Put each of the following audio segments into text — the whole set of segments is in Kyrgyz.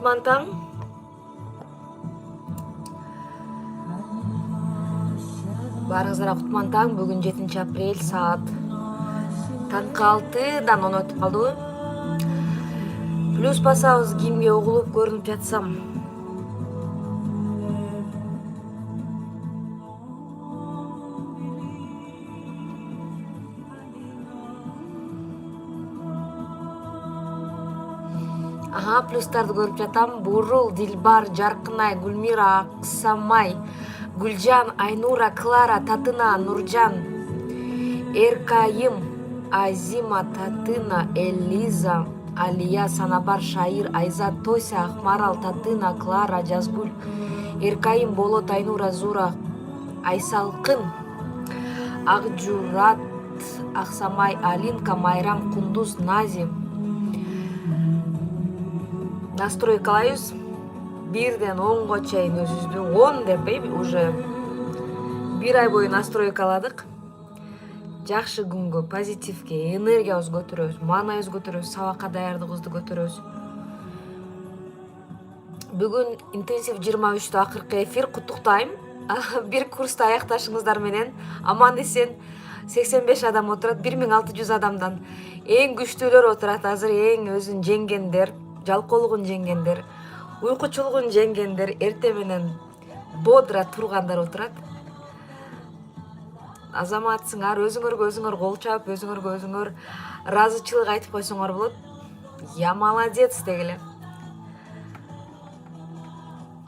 кутман таң. Баарыңыздарга кутман таң. Бүгүн 7 апрель саат таңкы 6-дан 10 өтүп калдыбы. Плюс басабыз кимге угулуп көрүнүп жатсам. Плюстарды көрүп жатам. Бурул, Дилбар, Жаркынай, Гүлмира, Аксамай, Гүлжан, Айнура, Клара, Татына, Нуржан, Эркайым, Азима, Татына, Элиза, Алия, Санабар, Шайыр, Айзат, Тося, Акмарал, Татына, Клара, Жазгүл, Эркайым, Болот, Айнура, Зура, Айсалкын, Акжурат, Аксамай, Алинка, Майрам, Кундуз, Нази. Настройкалайбыз. 1-ден 10-го чейин өзүбүздү 10 деп уже 1 ай бою настройкаладык. Жакшы күнгө, позитивге, энергиябызды көтөрөбүз, маанайыбызды көтөрөбүз, сабакка даярдыгыбызды көтөрөбүз. Бүгүн интенсив 23-тө акыркы эфир. Куттуктайм. Бир курсту аякташыңыздар менен аман эсен 85 адам отурат. 1600 адамдан эң күчтүүлөр отурат. Азыр эң өзүн жеңгендер, жалкоолугун жеңгендер, уйкучулугун жеңгендер, эрте менен бодро тургандар отурат. Азаматсыңар, өзүңөргө өзүңөр кол чаап, өзүңөргө өзүңөр ыраазычылык айтып койсоңор болот. Я молодец дегиле.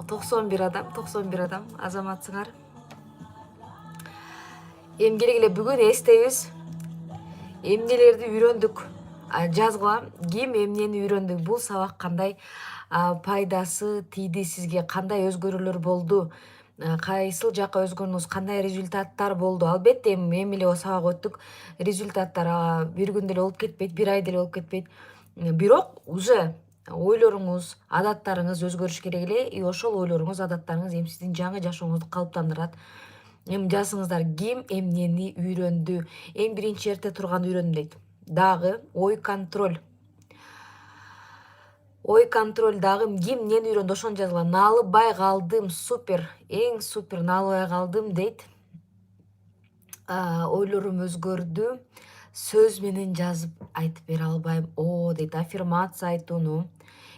91 адам азаматсыңар. Келгиле бүгүн эстейбиз. Эмнелерди үйрөндүк жазгыла. Ким эмнени үйрөндү? Бул сабак кандай пайдасы тийди сизге? Кандай өзгөрүүлөр болду? Кайсыл жака өзгөрдүңүз? Кандай результаттар болду? Албетте эми эле сабак өттүк. Результаттар бир күндө эле болуп кетпейт, бир айда эле болуп кетпейт. Бирок уже ойлоруңуз, адаттарыңыз өзгөрүш керек эле. И ошол ойлоруңуз, адаттарыңыз эми сиздин жаңы жашооңузду калыптандырат. Эми жазыңыздар, ким эмнени үйрөндү? Эң биринчи эрте турган үйрөндүм дейт. Дагы ой контроль. Ой контроль дагы ким эмнени үйрөндү? Ошону жазгыла. Наалыбай калдым, супер. Эң супер наалыбай калдым дейт. Ойлорум өзгөрдү. Сөз менен жазып айтып бере албайм. Дейт. Аффирмация айтууну,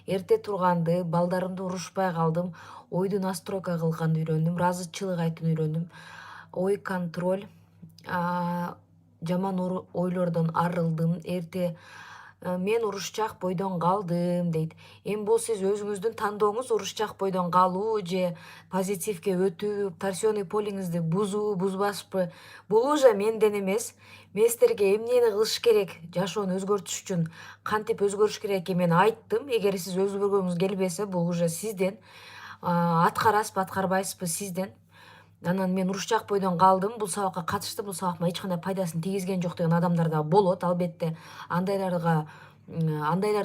эрте турганды, балдарымды урушпай калдым, ойду настройка кылганды үйрөндүм, ыраазычылык айтууну үйрөндүм. Ой контроль, жаман ойлордон арылдым, эрте мен урушчак бойдон калдым дейт. Эми бул сиз өзүңүздүн тандооңуз, урушчак бойдон калуу же позитивге өтүү, торсионный полиңизди бузуу, бузбашпы? Бул уже менден эмес. Мен сиздерге эмнени кылыш керек, жашоону өзгөртүш үчүн кантип өзгөрүш керек экенин мен айттым. Эгер сиз өзгөргүңүз келбесе, бул уже сизден. Аткарасызбы, аткарбайсызбы, сизден. Анан мен урушчак бойдон калдым, бул сабакка катыштым, бул сабак мага эч кандай пайдасын тийгизген жок деген адамдар да болот, албетте. Андайлар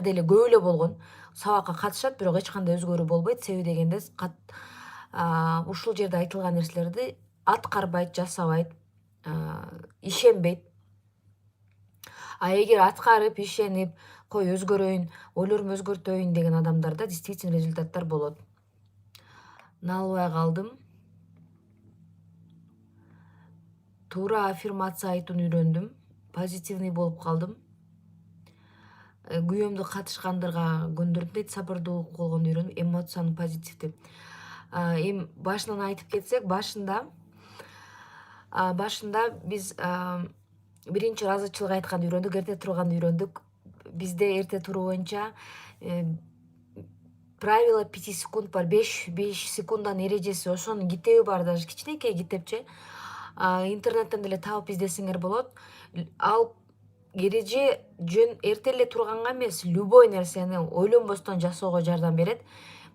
деле көп эле болгон. Сабакка катышат, бирок эч кандай өзгөрүү болбойт. Себеби дегенде ушул жерде айтылган нерселерди аткарбайт, жасабайт, ишенбейт. Эгер аткарып, ишенип, кой өзгөрөйүн, ойлорумду өзгөртөйүн деген адамдарда действительно результаттар болот. Наалыбай калдым. Туура аффирмация айтууну үйрөндүм. Позитивный болуп калдым. Күйөөмдү катышкандырга көндүрдүм дейт. Сабырдуулук болгону үйрөндүм. Эмоцияны позитивди. Эми башынан айтып кетсек, башында биз биринчи ыраазычылык айтканды үйрөндүк, эрте турганды үйрөндүк. Бизде эрте туруу боюнча правило 5 секунд бар, 5 секунддан эрежеси, ошонун китеби бар, даже кичинекей китепче. Интернеттен деле таап издесеңер болот. Ал эреже жөн эрте эле турганга эмес, любой нерсени ойлонбостон жасоого жардам берет.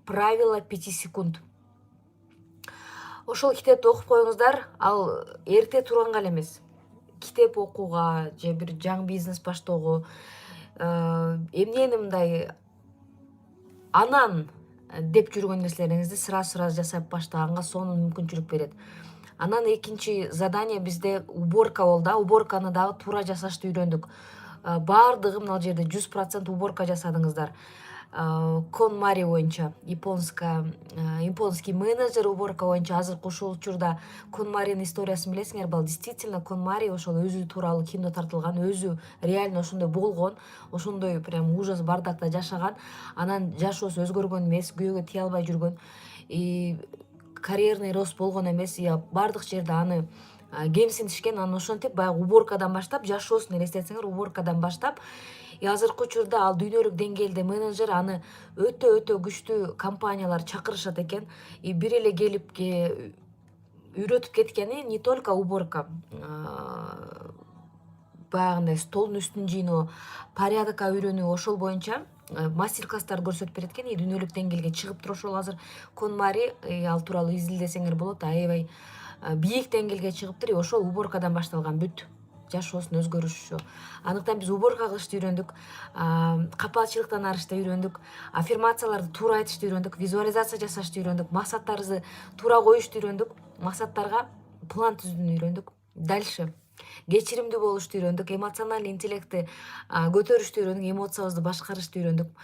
Правило 5 секунд. Ошол китепти окуп коюңуздар. Ал эрте турганга эле эмес, китеп окууга же бир жаңы бизнес баштоого, эмнени мындай анан деп жүргөн нерселериңизди сразу жасап баштаганга сонун мүмкүнчүлүк берет. Анан экинчи задание бизде уборка болду. Уборканы дагы туура жасашты үйрөндүк. Баардыгы мына жерде 100% уборка жасадыңыздар. KonMari боюнча японский менеджер уборка боюнча азыркы ушул учурда KonMari'нын историясын билесиңер балким. Действительно KonMari ошол өзү тууралуу кино тартылган, өзү реально ошондой болгон, ошондой прям ужас бардакта жашаган, анан жашоосу өзгөргөн эмес, күйөөгө тие албай жүргөн, карьерный рост болгон эмес, бардык жерде аны кемсинтишкен. Анан ошентип баягы уборкадан баштап, жашоосун элестетсеңер, уборкадан баштап азыркы учурда ал дүйнөлүк деңгээлде менеджер, аны өтө күчтүү компаниялар чакырышат экен. Бир эле келип үйрөтүп кеткени не только уборка, баягындай столдун үстүн жыйноо, порядокко үйрөнүү, ошол боюнча мастер класстар көрсөтүп берет экен. Дүйнөлүк деңгээлге чыгып туруп ошол азыр KonMari, ал тууралуу изилдесеңер болот, аябай бийик деңгээлге чыгыптыр. Ошол уборкадан башталган бүт жашоосунун өзгөрүшү. Андыктан биз уборка кылышты үйрөндүк, капалчылыктан арышты үйрөндүк, аффирмацияларды туура айтышты үйрөндүк, визуализация жасашты үйрөндүк, максаттарыбызды туура коюшту үйрөндүк, максаттарга план түзүүнү үйрөндүк. Дальше кечиримдүү болушту үйрөндүк, эмоциональный интеллектти көтөрүштү үйрөндүк, эмоциябызды башкарышты үйрөндүк.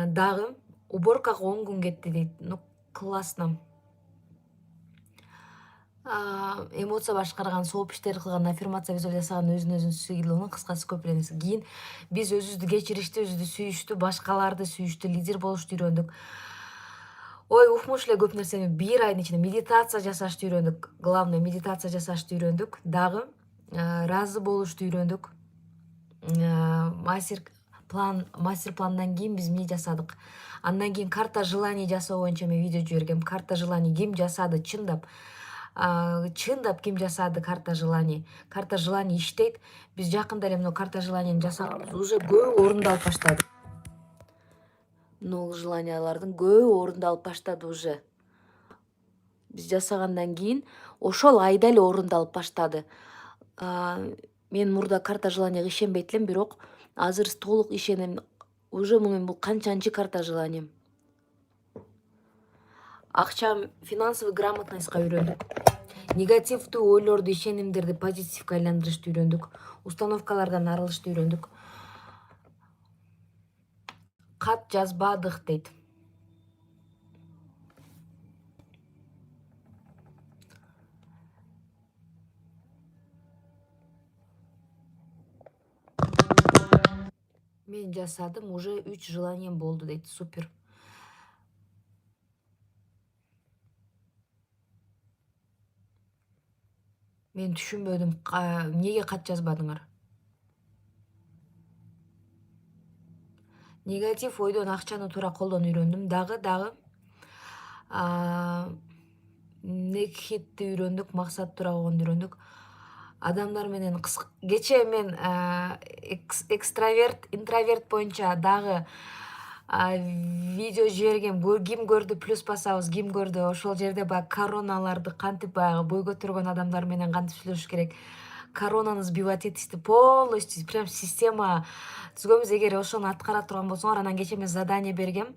Дагы уборкага 10 күн кетти дейт. Классно. Эмоция башкарган, сооп иштер кылган, аффирмация жасаган, өзүн сыйлоонун кыскасы көп эле нерсе. Кийин биз өзүбүздү кечириштү, өзүбүздү сүйүштү, башкаларды сүйүштү, лидер болушту үйрөндүк. Ой, укмуш эле көп нерсени бир айдын ичинде медитация жасашты үйрөндүк. Главное, медитация жасашты үйрөндүк. Дагы ыраазы болушту үйрөндүк. Мастер пландан кийин биз эмне жасадык? Андан кийин карта желаний жасоо боюнча мен видео жибергем. Карта желаний ким жасады чындап? Ким жасады карта желаний? Карта желаний иштейт. Биз жакында эле мына карта желанийни жасаганбыз, уже көбү орундалып баштады. Много желаниялардын көбү орундалып баштады уже. Биз жасагандан кийин ошол айда эле орундалып баштады. Мен мурда карта желанийге ишенбейт элем, бирок азыр толук ишенем. Уже мен бул канчанчы карта желанием. Акча, финансовый грамотностька үйрөндүк. Негативдүү ойлорду, ишенимдерди позитивге айландырышты үйрөндүк. Установкалардан арылышты үйрөндүк. Кат жазбадык дейт. Мен жасадым, уже 3 желанием болду дейт. Супер. Мен түшүнбөдүм, эмнеге кат жазбадыңар? Негатив ойдон акчаны туура колдонууну үйрөндүм. Дагы негативди үйрөндүк, максат туура койгонду үйрөндүк. Адамдар менен кечээ мен экстраверт, интроверт боюнча дагы видео жибергем. Ким көрдү, плюс басабыз, ким көрдү. Ошол жерде баягы короналарды кантип баягы бой көтөргөн адамдар менен кантип сүйлөшүш керек, коронаны сбивать этишти, полностью прям система түзгөнбүз. Эгер ошону аткара турган болсоңор, анан кечээ мен задание бергем.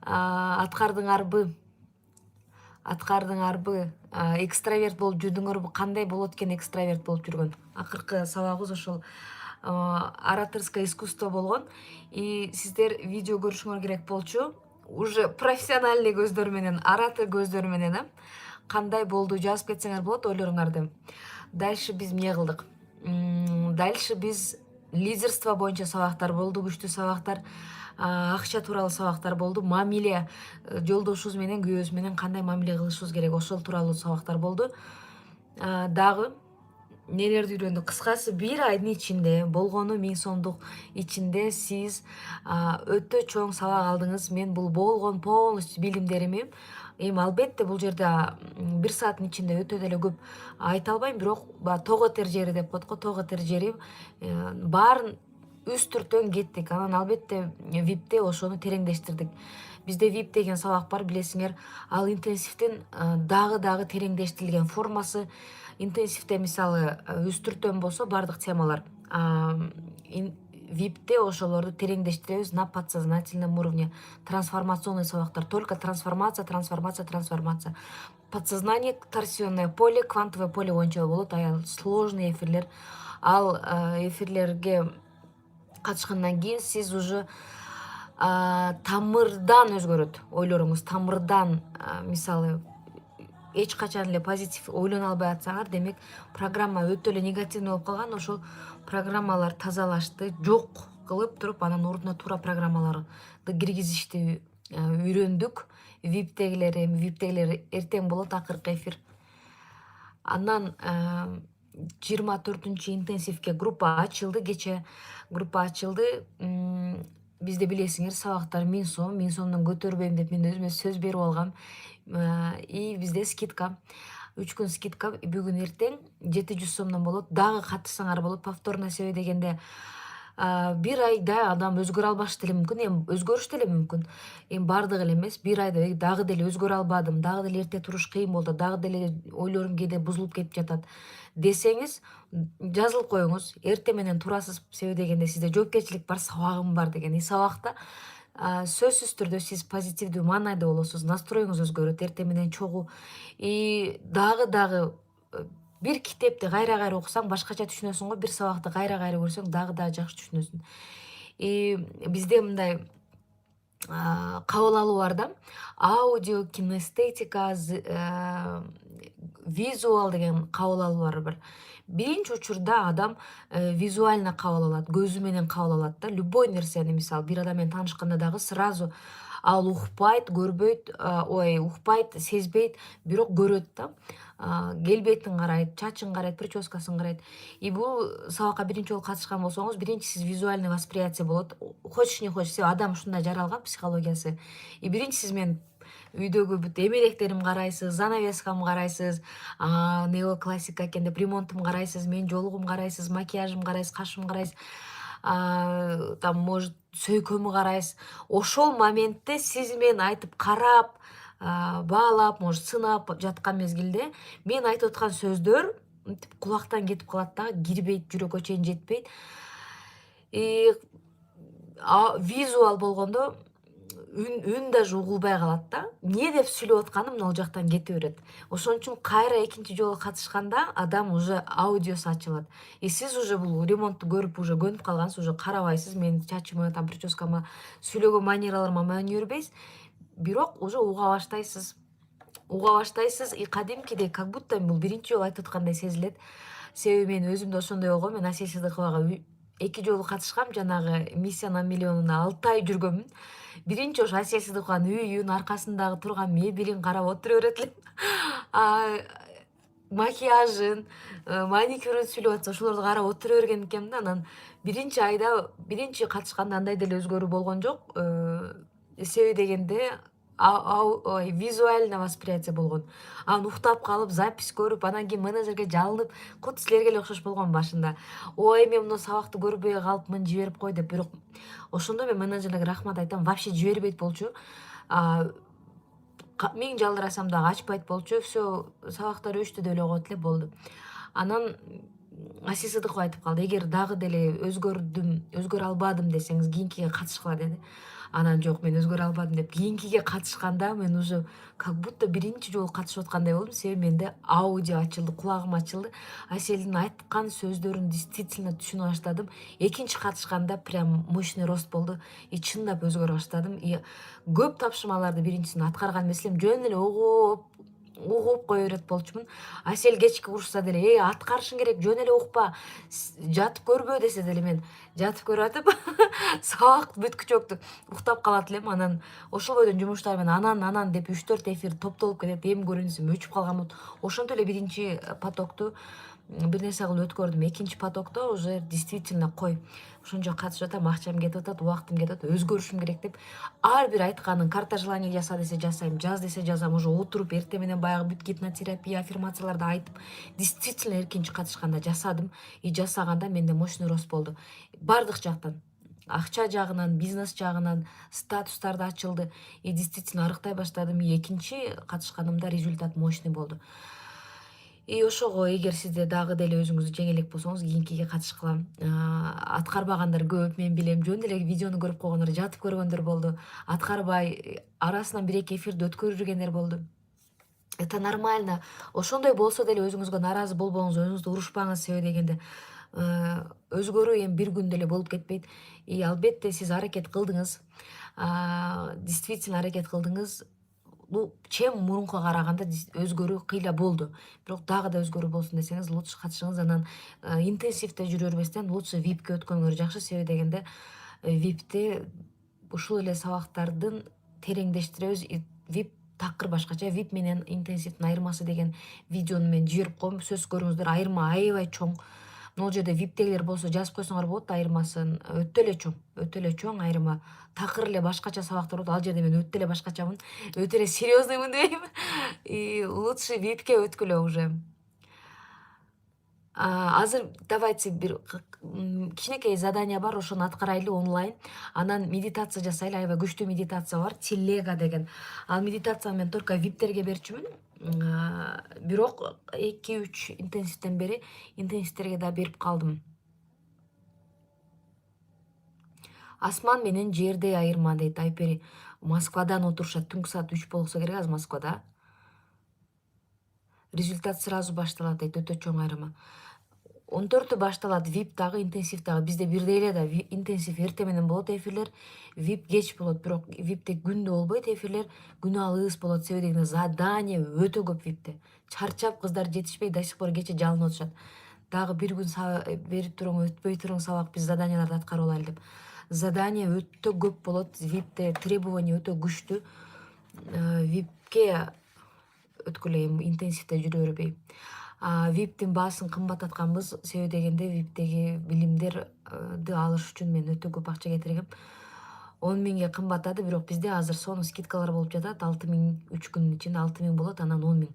Аткардыңарбы? Экстраверт болуп жүрдүңөрбү? Кандай болот экен экстраверт болуп жүргөн? Акыркы сабагыбыз ошол ораторское искусство болгон. Сиздер видео көрүшүңөр керек болчу. Уже профессиональный көздөр менен, оратор көздөр менен кандай болду жазып кетсеңер болот ойлоруңарды. Дальше биз эмне кылдык? Дальше биз лидерство боюнча сабактар болду, күчтүү сабактар. Акча тууралуу сабактар болду. Мамиле, жолдошубуз менен, күйөөбүз менен кандай мамиле кылышыбыз керек, ошол тууралуу сабактар болду. Дагы нелерди үйрөндүк? Кыскасы, бир айдын ичинде болгону 1000 сомдук ичинде сиз өтө чоң сабак алдыңыз. Мен бул болгон полностью билимдерими, албетте бул жерде 1 сааттын ичинде өтө деле көп айта албайм, бирок ток этер жери деп коет го, ток этер жери баарын үстүртөн кеттик. Анан албетте випте ошону тереңдештирдик. Бизде VIP деген сабак бар, билесиңер. Ал интенсивдин дагы тереңдештирилген формасы. Интенсивде мисалы үстүртөн болсо бардык темалар, випте ошолорду тереңдештиребиз на подсознательном уровне. Трансформационный сабактар, только трансформация. Подсознание, торсионное поле, квантовое поле боюнча болот. Сложный эфирлер. Ал эфирлерге катышкандан кийин сиз уже тамырдан өзгөрөт ойлоруңуз, тамырдан. Мисалы эч качан эле позитив ойлоно албай атсаңар, демек программа өтө эле негативный болуп калган. Ошол программалар тазалашты, жок кылып туруп, анан ордуна туура программаларды киргизишти үйрөндүк. Виптегилер эртең болот акыркы эфир. Андан 24 интенсивке группа ачылды, кече группа ачылды. Бизде билесиңер сабактар 1000 сом, 1000 сомдон көтөрбөйм деп мен өзүмө сөз берип алгам. И бизде скидка, 3 күн скидка, бүгүн эртең 700 сомдон болот. Дагы катышсаңар болот. Повторно себеп дегенде бир айда адам өзгөрө албаш деле мүмкүн, эми өзгөрүш деле мүмкүн. Эми бардыгы эле эмес, бир айда дагы деле өзгөрө албадым, дагы деле эрте туруш кыйын болду, дагы деле ойлорум кээде бузулуп кетип жатат десеңиз, жазылып коюңуз. Эрте менен турасыз, себеп дегенде сизде жоопкерчилик бар, сабагым бар деген. И сабакта сөзсүз түрдө сиз позитивдүү маанайда болосуз, настроюңуз өзгөрөт эрте менен чогуу. И дагы бир китепти кайра окусаң башкача түшүнөсүң го, бир сабакты кайра көрсөң дагы жакшы түшүнөсүң. И бизде мындай кабыл алуу бар да, аудио, кинестетика, визуал деген кабыл алуу бар. Биринчи учурда адам визуально кабыл алат, көзү менен кабыл алат да. Любой нерсени, мисалы, бир адам менен таанышканда дагы сразу ал укпайт, көрбөйт, укпайт, сезбейт, бирок көрөт да. Келбетин карайт, чачын карайт, прическасын карайт. И бул сабакка биринчи жолу катышкан болсоңуз, биринчи сиз визуальный восприятие болот. Хочешь не хочешь, адам ушундай жаралган психологиясы. И биринчи сиз мен үйдөгү бүт эмелектеримди карайсыз, занавескамды карайсыз, неоклассика экен деп ремонтумду карайсыз, менин жолугумду карайсыз, макияжымды карайсыз, кашымды карайсыз, там может сөйкөмү карайсыз. Ошол моментте сиз мени айтып карап, баалап, может сынап жаткан мезгилде мен айтып аткан сөздөр кулактан кетип калат да, кирбейт, жүрөккө чейин жетпейт. Визуал болгондо үн даже угулбай калат да. Эмне деп сүйлөп атканым ал жактан кете берет. Ошон үчүн кайра экинчи жолу катышканда адам уже аудиосу ачылат. И сиз уже бул ремонтту көрүп уже көнүп калгансыз, уже карабайсыз, менин чачыма, там прическама, сүйлөгөн манераларыма маани бербейсиз. Бирок уже уга баштайсыз. И кадимкидей, как будто бул биринчи жолу айтып аткандай сезилет. Себеби мен өзүмдө ошондой болгом. Мен Асель Сыдыковага 2 жолу катышкам, жанагы миссия на миллионуна 6 ай жүргөмүн. Биринчи ошо Асель Сыдыкованын үйүн, аркасындагы турган мебелин карап отура берет элем. Макияжын, маникюрун сүйлөп атса ошолорду карап отура берген экенмин да. Анан биринчи айда, биринчи катышканда андай деле өзгөрүү болгон жок. Себеби дегенде визуально восприятие болгон. Анан уктап калып, запись көрүп, анан кийин менеджерге жалынып, кут силерге эле окшош болгон башында. Ой, мен муну сабакты көрбөй калыпмын, жиберип кой деп. Бирок ошондо мен менеджерлерге рахмат айтам, вообще жибербейт болчу. 1000 жалдырасам дагы ачпайт болчу. Все, сабактар өчтү деп эле койот эле, болду. Анан Асель Сыдыкова айтып калды, эгер дагы деле өзгөрө албадым десеңиз, кийинкиге катышкыла деди. Анан жок, мен өзгөрө албадым деп кийинкиге катышканда мен уже как будто биринчи жолу катышып аткандай болдум. Себеби менде аудио ачылды, кулагым ачылды. Аселдин айткан сөздөрүн действительно түшүнө баштадым. Экинчи катышканда прям мощный рост болду. И чындап өзгөрө баштадым. И көп тапшырмаларды биринчисин аткарган эмес элем, жөн эле угуп кое берет болчумун. Асель кечки курушса деле, аткарышың керек, жөн эле укпа, жатып көрбө десе деле мен жатып көрүп атып сабак бүткүчөктү уктап калат элем. Анан ошол бойдон жумуштар менен анан деп 3-4 эфир топтолуп кетет. Эми көрүнүсүм өчүп калган болот. Ошентип эле биринчи потокту бир нерсе кылып өткөрдүм. Экинчи потокто уже действительно кой, ошончо катышып атам, акчам кетип атат, убактым кетип атат, өзгөрүшүм керек деп ар бир айтканын карта желание жаса десе жасайм, жаз десе жазам. Уже отуруп эрте менен баягы бүт гипнотерапия, аффирмацияларды айтып, действительно экинчи катышканда жасадым. И жасаганда менде мощный рост болду. Бардык жактан, акча жагынан, бизнес жагынан, статустарды ачылды. И действительно арыктай баштадым. И экинчи катышканымда результат мощный болду. И ошого эгер сизде дагы деле өзүңүздү жеңил элек болсоңуз, кийинкиге катышкыла. Аткарбагандар көп, мен билем. Жөн эле видеону көрүп койгондор, жатып көргөндөр болду. Аткарбай, арасынан 1-2 эфирди өткөрүргендер болду. Это нормально. Ошондой болсо деле өзүңүзгө нааразы болбоңуз, өзүңүздү урушпаңыз, себеби дегенде өзгөрүү эми бир күндө эле болуп кетпейт. Албетте сиз аракет кылдыңыз, действительно аракет кылдыңыз. Бул чем мурункуга караганда өзгөрүү кыйла болду. Бирок дагы да өзгөрүү болсун десеңиз, лучше катышыңыз. Анан интенсивде жүрө бербестен лучше випке өткөнүңөр жакшы. Себеби дегенде випти ушул эле сабактардын тереңдештиребиз. Вип такыр башкача. Вип менен интенсивдин айырмасы деген видеону мен жиберип коем. Сөз көрүңүздөр, айырма аябай чоң. Могул жерде виптегилер болсо жазып койсоңор болот айырмасын. Өтө эле чоң айырма. Такыр эле башкача сабактар болот. Ал жерде мен өтө эле башкачамын. Өтө эле серьезноймун дебейм. И лучше випке өткүлө уже. Азыр давайте бир кичинекей задание бар, ошону аткарайлы онлайн. Анан медитация жасайлы, аябай күчтүү медитация бар, телега деген. Ал медитацияны мен только виптерге берчүмүн. Бирок 2-3 интенсивден бери интенсивтерге да берип калдым. Асман менен жердей айырма дейт Айпери. Москвадан отурушат, түнкү саат 3 болсо керек азыр Москвада. Результат сразу башталат дейт, өтө чоң айырма. 14 башталат, вип дагы, интенсив дагы. Бизде бирдей эле да, интенсив эртең менен болот эфирлер, вип кеч болот. Бирок випте күндө болбойт эфирлер, күнү алыс болот. Себеби дегенде задание өтө көп випте. Чарчап кыздар жетишпей до сих пор кече жалынып атышат. Дагы бир күн берип туруң, өтпөй туруң сабак, биз заданияларды аткарып алайлы деп. Задание өтө көп болот, випте требование өтө күчтүү. Випке өткүлөйм, интенсивде жүрө бербей. Виптин баасын кымбаттатканбыз. Себеби дегенде виптеги билимдерди алыш үчүн мен өтө көп акча кетиргем. 10 миңге кымбаттады, бирок бизде азыр сонун скидкалар болуп жатат. 6 миң 3 күнүн ичинде 6 миң болот, анан 10 миң.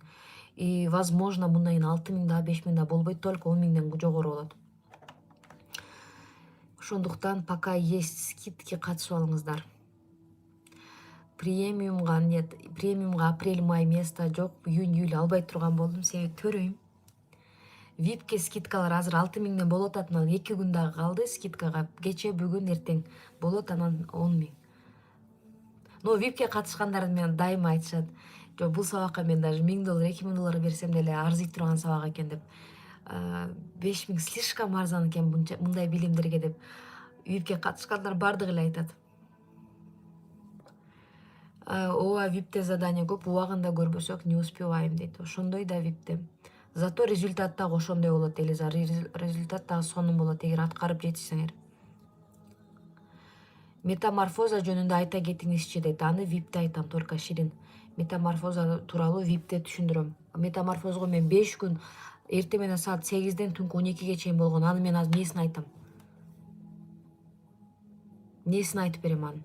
И возможно мындан кийин 6 миң да 5 миң да болбойт, только 10 миңден жогору болот. Ошондуктан пока есть скидки, катышып алыңыздар. Премиумга нет, премиумга апрель-май место жок, июнь-июль албай турган болдум, себеби төрөйм. Випке скидкалар азыр 6 миңден болуп атат, анан 2 күн дагы калды скидкага. Кече, бүгүн, эртең болот, анан 10 миң. Но випке катышкандар мен дайыма айтышат. Жок, бул сабакка мен даже $1000, $2000 берсем деле арзый турган сабак экен деп. 5 миң слишком арзан экен мындай билимдерге деп. Випке катышкандар бардыгы эле айтат. Ооба, випте задание көп, убагында көрбөсөк не успеваем дейт. Ошондой да випте. Зато результат дагы ошондой болот, Элиза. Результат дагы сонун болот эгер аткарып жетишсеңер. Метаморфоза жөнүндө айта кетиңизчи дейт. Аны випте айтам, только Ширин. Метаморфоза тууралуу випте түшүндүрөм. Метаморфозго мен 5 күн эртең менен саат 8ден түнкү 12ге чейин болгон. Аны мен азыр несин айтам? Несин айтып берем аны?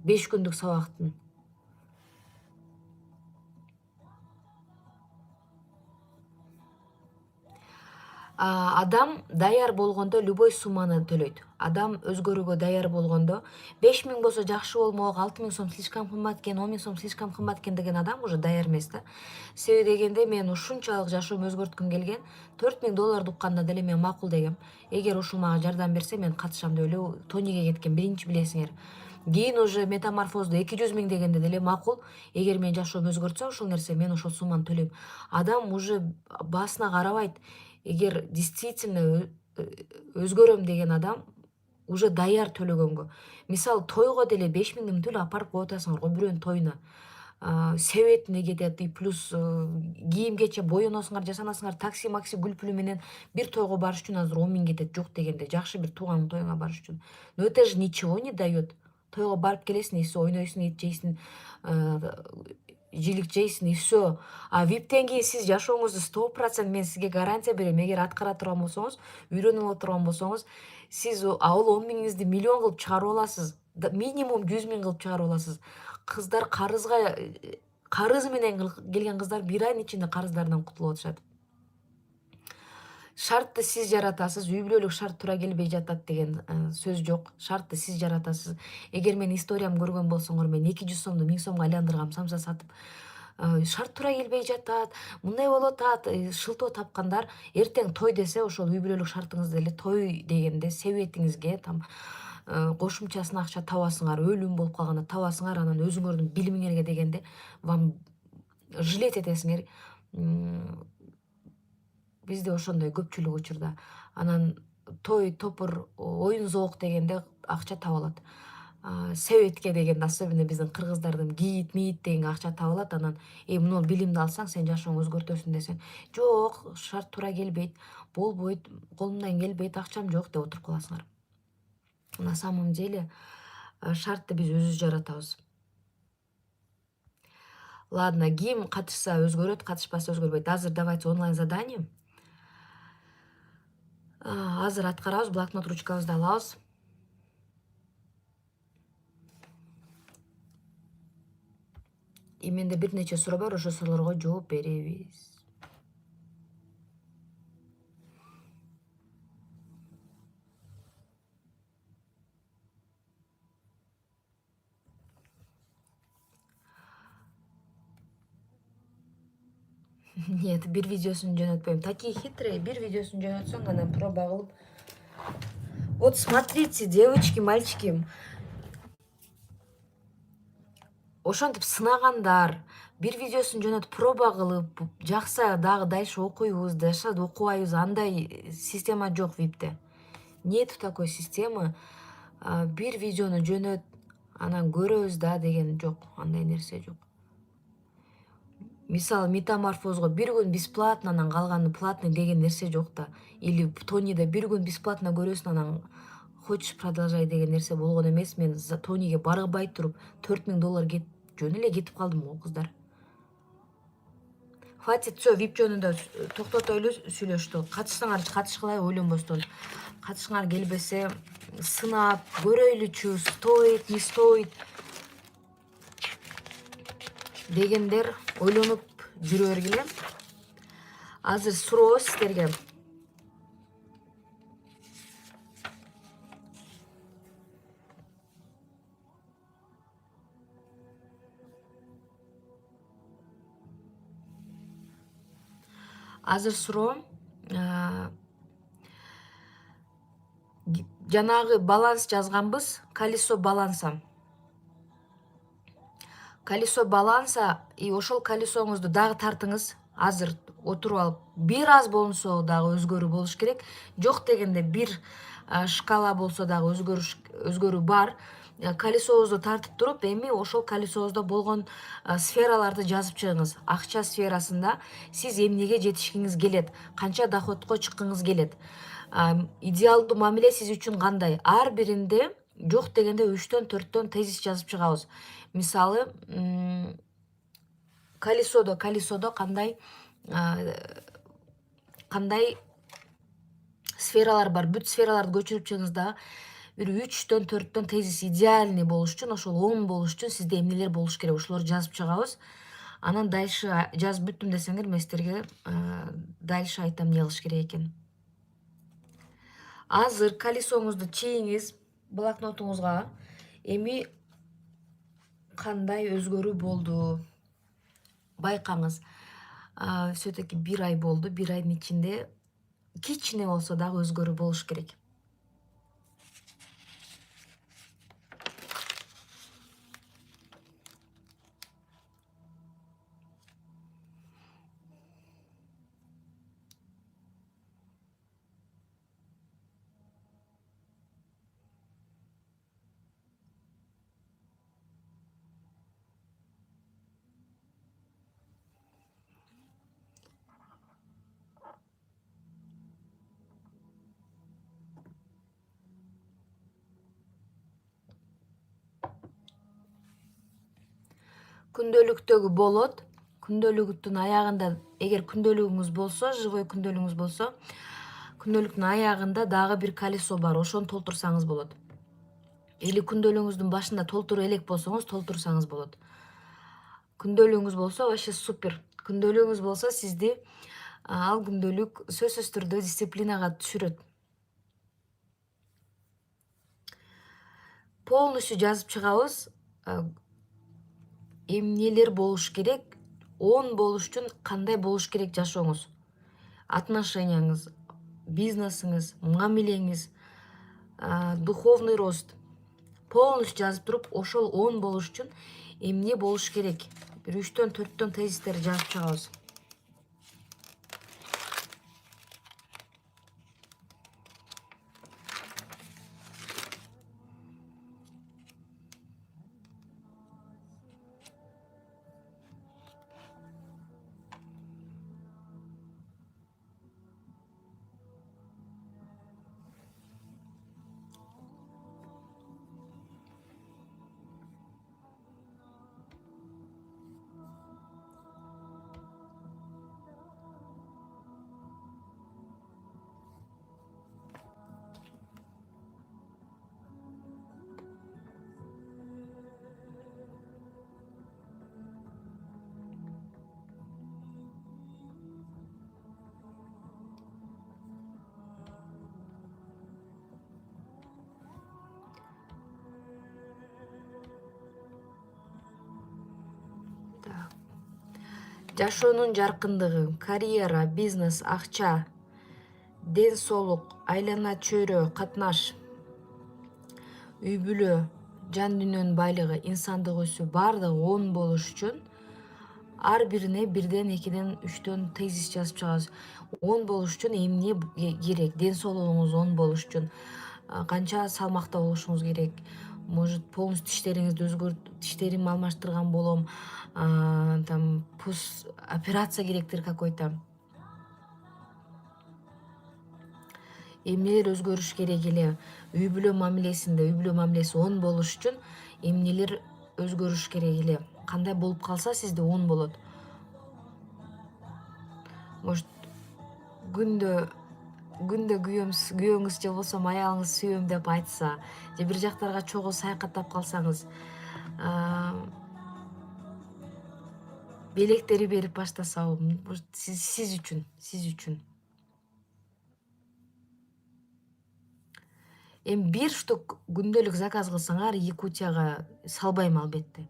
5 күндүк сабактын. Адам даяр болгондо любой сумманы төлөйт. Адам өзгөрүүгө даяр болгондо 5 миң болсо жакшы болмок, 6 миң сом слишком кымбат экен, 10 миң сом слишком кымбат экен деген адам уже даяр эмес да. Себеби дегенде мен ушунчалык жашоомду өзгөрткүм келген, $4000 укканда деле мен макул дегем. Эгер ушул мага жардам берсе, мен катышам деп эле Тониге кеткен, биринчи билесиңер. Кийин уже метаморфозду 200 миң дегенде деле макул. Эгер мен жашоомду өзгөртсө ушул нерсе, мен ошол сумманы төлөйм. Адам уже баасына карабайт. Эгер действительно өзгөрөм деген адам уже даяр төлөгөнгө. Мисалы, тойго деле 5 миңден төлөп апарып коюп атасыңар го бирөөнүн тоюна. Себетине кетет, и плюс кийим кече боеносуңар, жасанасыңар, такси-макси гүл-пүлү менен бир тойго барыш үчүн азыр 10 миң кетет, жок дегенде жакшы бир тууган тоюңа барыш үчүн. Но это же ничего не дает. Тойго барып келесиң, и все, ойнойсуң, эт жейсиң, жилик жейсиң, и все. Виптен кийин сиз жашооңузду 100% мен сизге гарантия берем. Эгер аткара турган болсоңуз, үйрөнүп отурган болсоңуз, сиз ал 10 миңиңизди миллион кылып чыгарып аласыз. Минимум 100 миң кылып чыгарып аласыз. Кыздар карыз менен келген кыздар 1 айдын ичинде карыздарынан кутулуп атышат. Шартты сиз жаратасыз, үй бүлөлүк шарт туура келбей жатат деген сөз жок. Шартты сиз жаратасыз. Эгер мен историямды көргөн болсоңор, мен 200 сомду 1000 сомго айландыргам, самса сатып. Шарт туура келбей жатат, мындай болуп атат, шылтоо тапкандар эртең той десе, ошол үй бүлөлүк шартыңызды эле той дегенде себетиңизге там кошумчасын акча табасыңар, өлүм болуп калганда табасыңар, анан өзүңөрдүн билимиңерге дегенде вам жилет этесиңер. бизде ошондой көпчүлүк учурда. Анан той топур оюн зоок дегенде акча табылат. Себетке дегенде особенно биздин кыргыздардын кийит мийит дегенге акча табылат. Анан мына билимди алсаң сен жашооңду өзгөртөсүн десең, жок, шарт туура келбейт, болбойт, колумдан келбейт, акчам жок деп отуруп каласыңар. На самом деле шартты биз өзүбүз жаратабыз. Ладно, ким катышса өзгөрөт, катышпаса өзгөрбөйт. Азыр давайте онлайн задание. Азыр аткарабыз, блокнот ручкабызды алабыз. Менде бир нече суроо бар, ошол суроолорго жооп беребиз. Нет, бир видеосун жөнөтпөйм. Такие хитрые, бир видеосун жөнөтсөң анан проба кылып. Вот смотрите, девочки, мальчики. Ошентип сынагандар, бир видеосун жөнөтүп проба кылып, жакса дагы дальше окуйбуз, дальше окубайбыз. Андай система жок випте. Нет такой системы. Бир видеону жөнөт, анан көрөбүз да деген жок. Андай нерсе жок. Мисалы метаморфозго бир күн бесплатно, анан калганы платный деген нерсе жок да. Или Тонида бир күн бесплатно көрөсүн, анан хочешь продолжай деген нерсе болгон эмес. Мен Тониге барбай туруп $4000 жөн эле кетип калдым го кыздар. Хватит, всё, вип жөнүндө токтотойлу сүйлөштү. Катышсаңар катышкылай ойлонбостон. Катышыңар келбесе сынап көрөйлүчү, стоит, не стоит дегендер ойлонуп жүрө бергиле. Азыр суроо сиздерге. Азыр суроо жанагы баланс жазганбыз, колесо баланса. Колесо баланса, ошол колесоңузду дагы тартыңыз. Азыр отуруп алып, бир аз болсо дагы өзгөрүү болуш керек. Жок дегенде бир шкала болсо дагы өзгөрүү бар. Колесоңузду тартып туруп, эми ошол колесоңузда болгон сфераларды жазып чыгыңыз. Акча сферасында сиз эмнеге жетишкиңиз келет, канча доходко чыккыңыз келет. Идеалдуу мамиле сиз үчүн кандай? Ар биринде жок дегенде 3-4 тезис жазып чыгабыз. Мисалы, колесодо кандай сфералар бар. Бүт сфераларды көчүрүп чыгыңыз да. Бир 3-4 тезис идеальный болуш үчүн, ошол 10 болуш үчүн сизде эмнелер болуш керек, ошолорду жазып чыгабыз. Анан дальше жазып бүттүм десеңер, мен сиздерге дальше айтам эмне кылыш керек экен. Азыр колесоңузду чийиңиз блокнотуңузга. Эми кандай өзгөрүү болду? Байкаңыз. Все-таки 1 ай болду. 1 айдын ичинде кичине болсо дагы өзгөрүү болуш керек. Күндөлүктөгү болот. Күндөлүктүн аягында, эгер күндөлүгүңүз болсо, живой күндөлүгүңүз болсо, күндөлүктүн аягында дагы бир колесо бар, ошону толтурсаңыз болот. Или күндөлүгүңүздүн башында толтура элек болсоңуз, толтурсаңыз болот. Күндөлүгүңүз болсо вообще супер. Күндөлүгүңүз болсо сизди ал күндөлүк сөзсүз түрдө дисциплинага түшүрөт. Полностью жазып чыгабыз. Эмнелер болуш керек, 10 болуш үчүн кандай болуш керек жашооңуз, отношенияңыз, бизнесиңиз, мамилеңиз, духовный рост. Полностью жазып туруп, ошол 10 болуш үчүн эмне болуш керек? Бир 3-4 тезистерди жазып чыгабыз. жашоонун жаркындыгы, карьера, бизнес, акча, ден соолук, айлана чөйрө, катнаш, үй бүлө, жан дүйнөнүн байлыгы, инсандык өсүү баардыгы 10 болуш үчүн ар бирине 1ден 2ден 3дөн тезис жазып чыгабыз. 10 болуш үчүн эмне керек? Ден соолугуңуз 10 болуш үчүн канча салмакта болушуңуз керек? Может, полностью тиштеримди алмаштырган болом, там операция керектир какой-то. Эмнелер өзгөрүш керек эле? Үй бүлө мамилеси 10 болуш үчүн эмнелер өзгөрүш керек эле? Кандай болуп калса сизде 10 болот. Может, күндө күйөөңүз же болбосо аялыңыз сүйөм деп айтса, же бир жактарга чогуу саякаттап калсаңыз, белектери берип баштаса, сиз үчүн. Эми бир штук күндөлүк заказ кылсаңар, Якутияга салбайм албетте.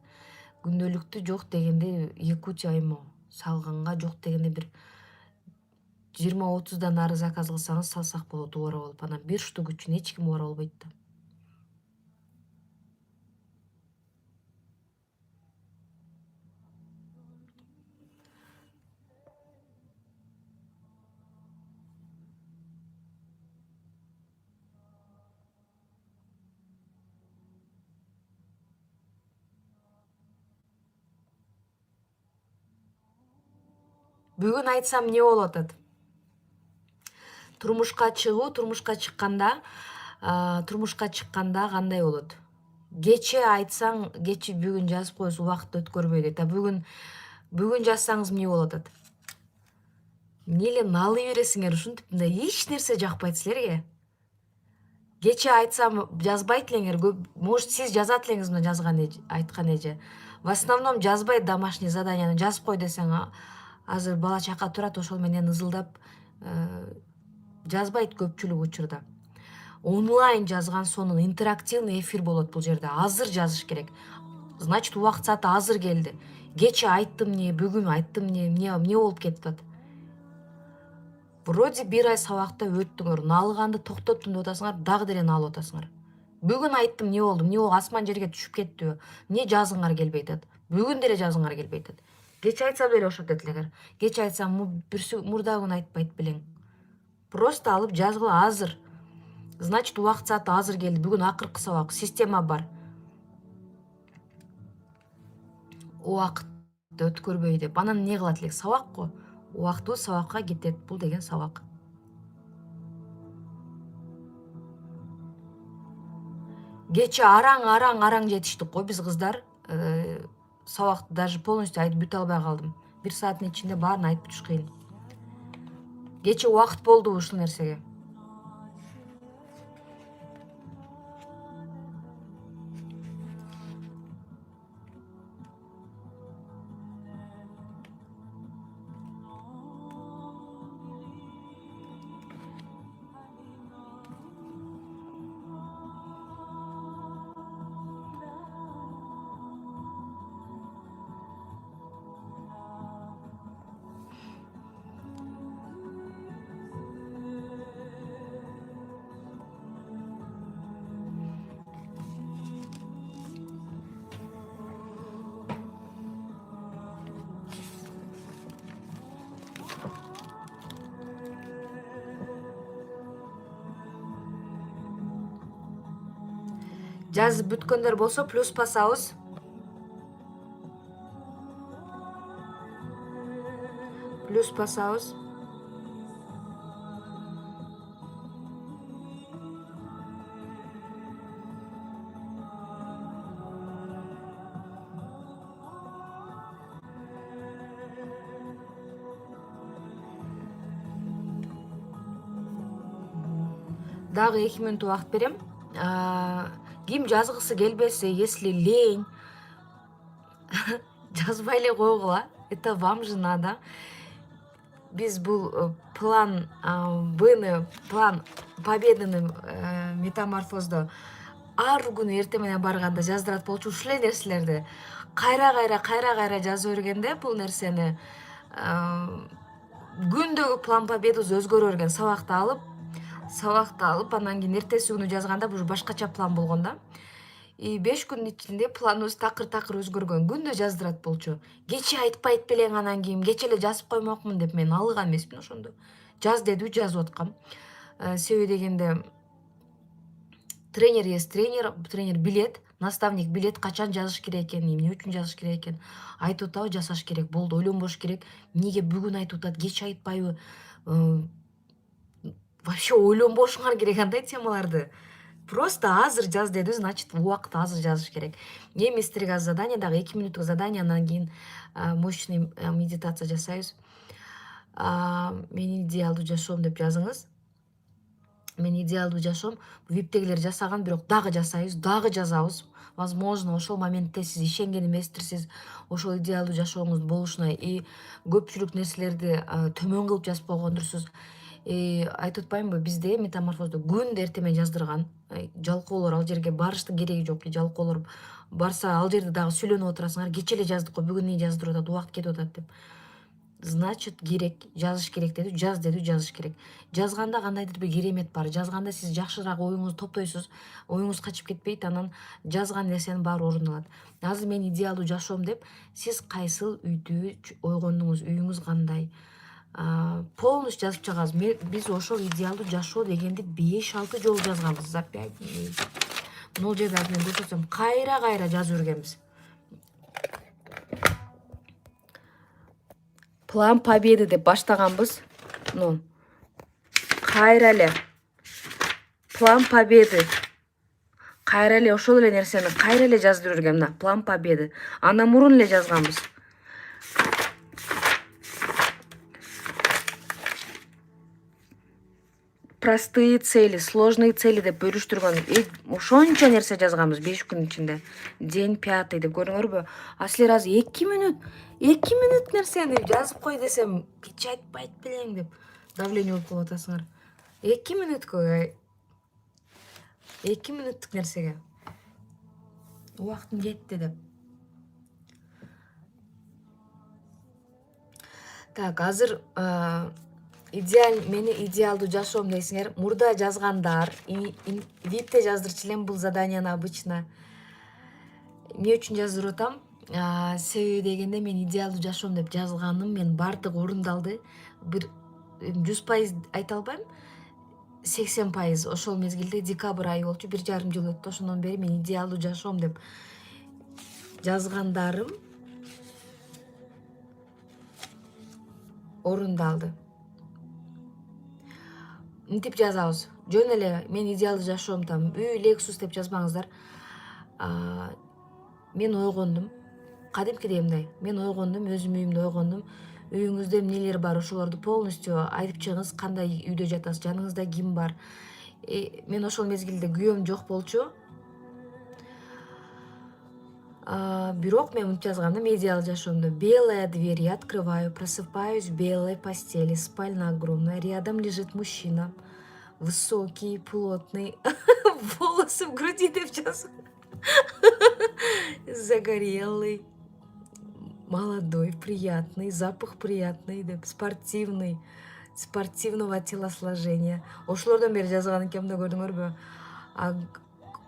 Күндөлүктү жок дегенде Якутияга салганга жок дегенде бир 20-30дан ары заказ кылсаңыз салсак болот убара болуп. Анан бир штук үчүн эч ким убара болбойт да. Бүгүн айтсам эмне болуп атат? Турмушка чыкканда кандай болот? Кече айтсаң, кече бүгүн жазып коесуң, убакыт өткөрбөй дейт. Бүгүн жазсаңыз эмне болуп атат? Эмне эле налый бересиңер, ушинтип мындай эч нерсе жакпайт силерге. Кече айтсам жазбайт элеңер, может сиз жазат элеңиз мына айткан эже. В основном жазбайт домашний заданияны, жазып кой десең, азыр бала чака турат, ошол менен ызылдап жазбайт көпчүлүк учурда. Онлайн жазган сонун интерактивный эфир болот бул жерде. Азыр жазыш керек. Значит, убакыт сааты азыр келди. Кече айттым эмне, бүгүн айттым эмне болуп кетип атат? Вроде 1 ай сабакта өттүңөр, налганды токтоттум деп атасыңар, дагы деле налып атасыңар. Бүгүн айттым эмне болду? Эмне болду? Асман жерге түшүп кеттиби? Эмне жазгыңар келбей атат? Бүгүн деле жазгыңар келбей атат. Кече айтса деле ошентет элеңер. Кече айтсам мурдагы күнү айтпайт белең. Просто алып жазгыла азыр. Значит, убакыт сааты азыр келди. Бүгүн акыркы сабак, система бар. Убакытты өткөрбөй деп. Анан эмне кылат элек? Сабак го. Убактыбыз сабакка кетет. Бул деген сабак. Кече араң жетиштик го биз кыздар. Сабакты даже полностью айтып бүтө албай калдым. 1 сааттын ичинде баарын айтып бүтүш кыйын. Кече убакыт болдубу ушул нерсеге? Жазып бүткөндөр болсо плюс басабыз. Плюс басабыз. Дагы 2 мүнөт убакыт берем. Ким жазгысы келбесе, если лень, жазбай эле койгула. Это вам же надо. Биз бул план план победаны метаморфоздо ар күнү эртең менен барганда жаздырат болчу. Ушул эле нерселерди кайра кайра жаза бергенде бул нерсени күндөгү план победабыз өзгөрө берген. Сабакты алып анан кийин эртеси күнү жазганда уже башкача план болгон да. 5 күнүн ичинде планыбыз такыр өзгөргөн. Күндө жаздырат болчу. Кече айтпайт белең, анан кийин кече эле жазып коймокмун деп мен алган эмесмин ошондо. Жаз деди, жазып аткам. Себеби дегенде тренер билет, наставник билет, качан жазыш керек экенин, эмне үчүн жазыш керек экенин айтып атабы, жасаш керек. Болду, ойлонбош керек. Эмнеге бүгүн айтып атат, кеч айтпайбы? Вообще ойлонбошуңар керек андай темаларды. Просто азыр жаз деди, значит, убакыт азыр жазыш керек. Эми сиздерге азыр задание, дагы 2 мүнөттүк задание, анан кийин мощный медитация жасайбыз. Менин идеалдуу жашоом деп жазыңыз. Менин идеалдуу жашоом виптегилер жасаган, бирок дагы жасайбыз, дагы жазабыз. Возможно, ошол моментте сиз ишенген эместирсиз ошол идеалдуу жашооңуз болушуна, и көпчүлүк нерселерди төмөн кылып жазып койгондурсуз. Айтып атпаймынбы, бизде метаморфоздо күндө эртең менен жаздырган. Жалкоолор ал жерге барыштын кереги жок. Жалкоолор барса ал жерде дагы сүйлөнүп отурасыңар. Кече эле жаздык го, бүгүн эмне жаздырып атат, убакыт кетип атат деп. Значит, керек, жазыш керек деди, жазыш керек. Жазганда кандайдыр бир керемет бар. Жазганда сиз жакшыраак оюңузду топтойсуз, оюңуз качып кетпейт, анан жазган нерсенин баары орундалат. Азыр мен идеалдуу жашоом деп, сиз кайсыл үйдө ойгондуңуз, үйүңүз кандай, полностью жазып чыгабыз. Биз ошол идеалдуу жашоо дегенди 5-6 жолу жазганбыз. За 5 дней. Могул жерде мен көрсөтсөм, кайра жазып жүргенбиз. План победы деп баштаганбыз. Кайра эле план победы. Кайра эле ошол эле нерсени кайра эле жазып жүргөм. Мына план победы. Андан мурун эле жазганбыз. Простые цели, сложные цели деп бөлүштүргөн. Ошончо нерсе жазганбыз 5 күн ичинде. День 5 деп көрдүңөрбү? А силер азыр 2 мүнөт нерсени жазып кой десем, кеч айтпайт белең деп давление болуп калып атасыңар. 2 мүнөткө 2 мүнөттүк нерсеге убактым жетти деп. Так, азыр мени идеалдуу жашоом дейсиңер. Мурда жазгандар, випте жаздырчу элем бул заданияны обычно. Эмне үчүн жаздырып атам? Себеби дегенде мен идеалдуу жашоом деп жазганым мен бардыгы орундалды. Бир 100% айта албайм. 80% ошол мезгилде декабрь айы болчу, 1,5 жыл өттү. Ошондон бери мен идеалдуу жашоом деп жазгандарым орундалды. Мынтип жазабыз. Жөн эле мен идеалдуу жашоом там үй, Lexus деп жазбаңыздар. Мен ойгондум. Кадимкидей мындай. Мен ойгондум, өзүм үйүмдө ойгондум. Үйүңүздө эмнелер бар, ошолорду полностью айтып чыгыңыз. Кандай үйдө жатасыз, жаныңызда ким бар? Мен ошол мезгилде күйөөм жок болчу. Бирок мен мынтип жазгам, идеалдуу жашоомдо: белая дверь, я открываю, просыпаюсь в белой постели, спальня огромная, рядом лежит мужчина, высокий, плотный, волосы в груди деп жазгам. Загорелый, молодой, приятный, запах приятный деп, спортивный, спортивного телосложения. Ошолордон бери жазган экенмин да, көрдүңөрбү?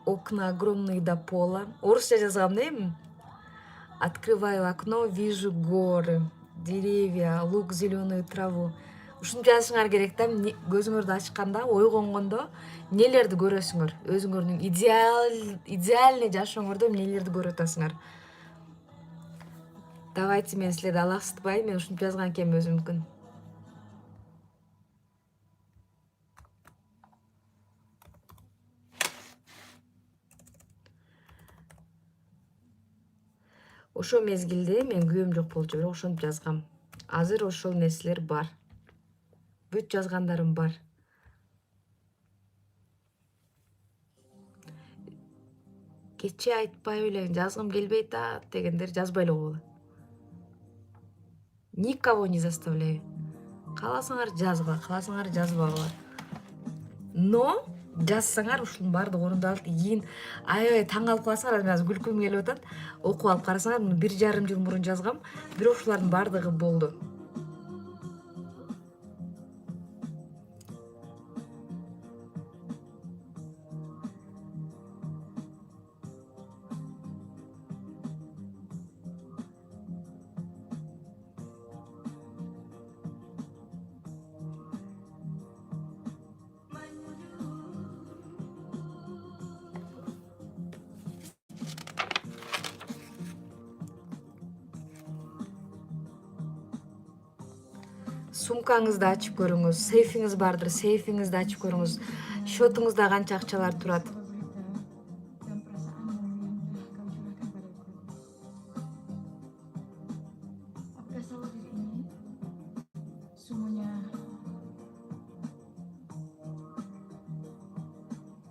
Окна огромные до пола. Орусча жазгам да. Открываю окно, вижу горы, деревья, луг, зеленую траву. Ушуну жазышыңар керек да. Көзүңөрдү ачканда, ойгонгондо эмнелерди көрөсүңөр? Өзүңөрдүн идеальный жашооңордо эмнелерди көрүп атасыңар? Давайте мен силерди алаксытпай, мен ушинтип жазган экенмин өзүмдүкүн. Ошол мезгилде мен күйөөм жок болчу, бирок ошентип жазгам. Азыр ошол нерселер бар. Бүт жазгандарым бар. Кече айтпай эле жазгым келбей атат дегендер жазбай эле койгула. Никого не заставляю. Кааласаңар жазгыла, кааласаңар жазбагыла. Но жазсаңар ушунун баардыгы орундалат. Кийин аябай таң калып каласыңар. Азыр күлкүм келип атат. Окуп алып карасаңар, муну 1,5 жыл мурун жазгам, бирок ушулардын баардыгы болду. сумкаңызды ачып көрүңүз, сейфиңиз бардыр, сейфиңизди ачып көрүңүз, счетуңузда канча акчалар турат. Apakah selalu di sini? Semuanya,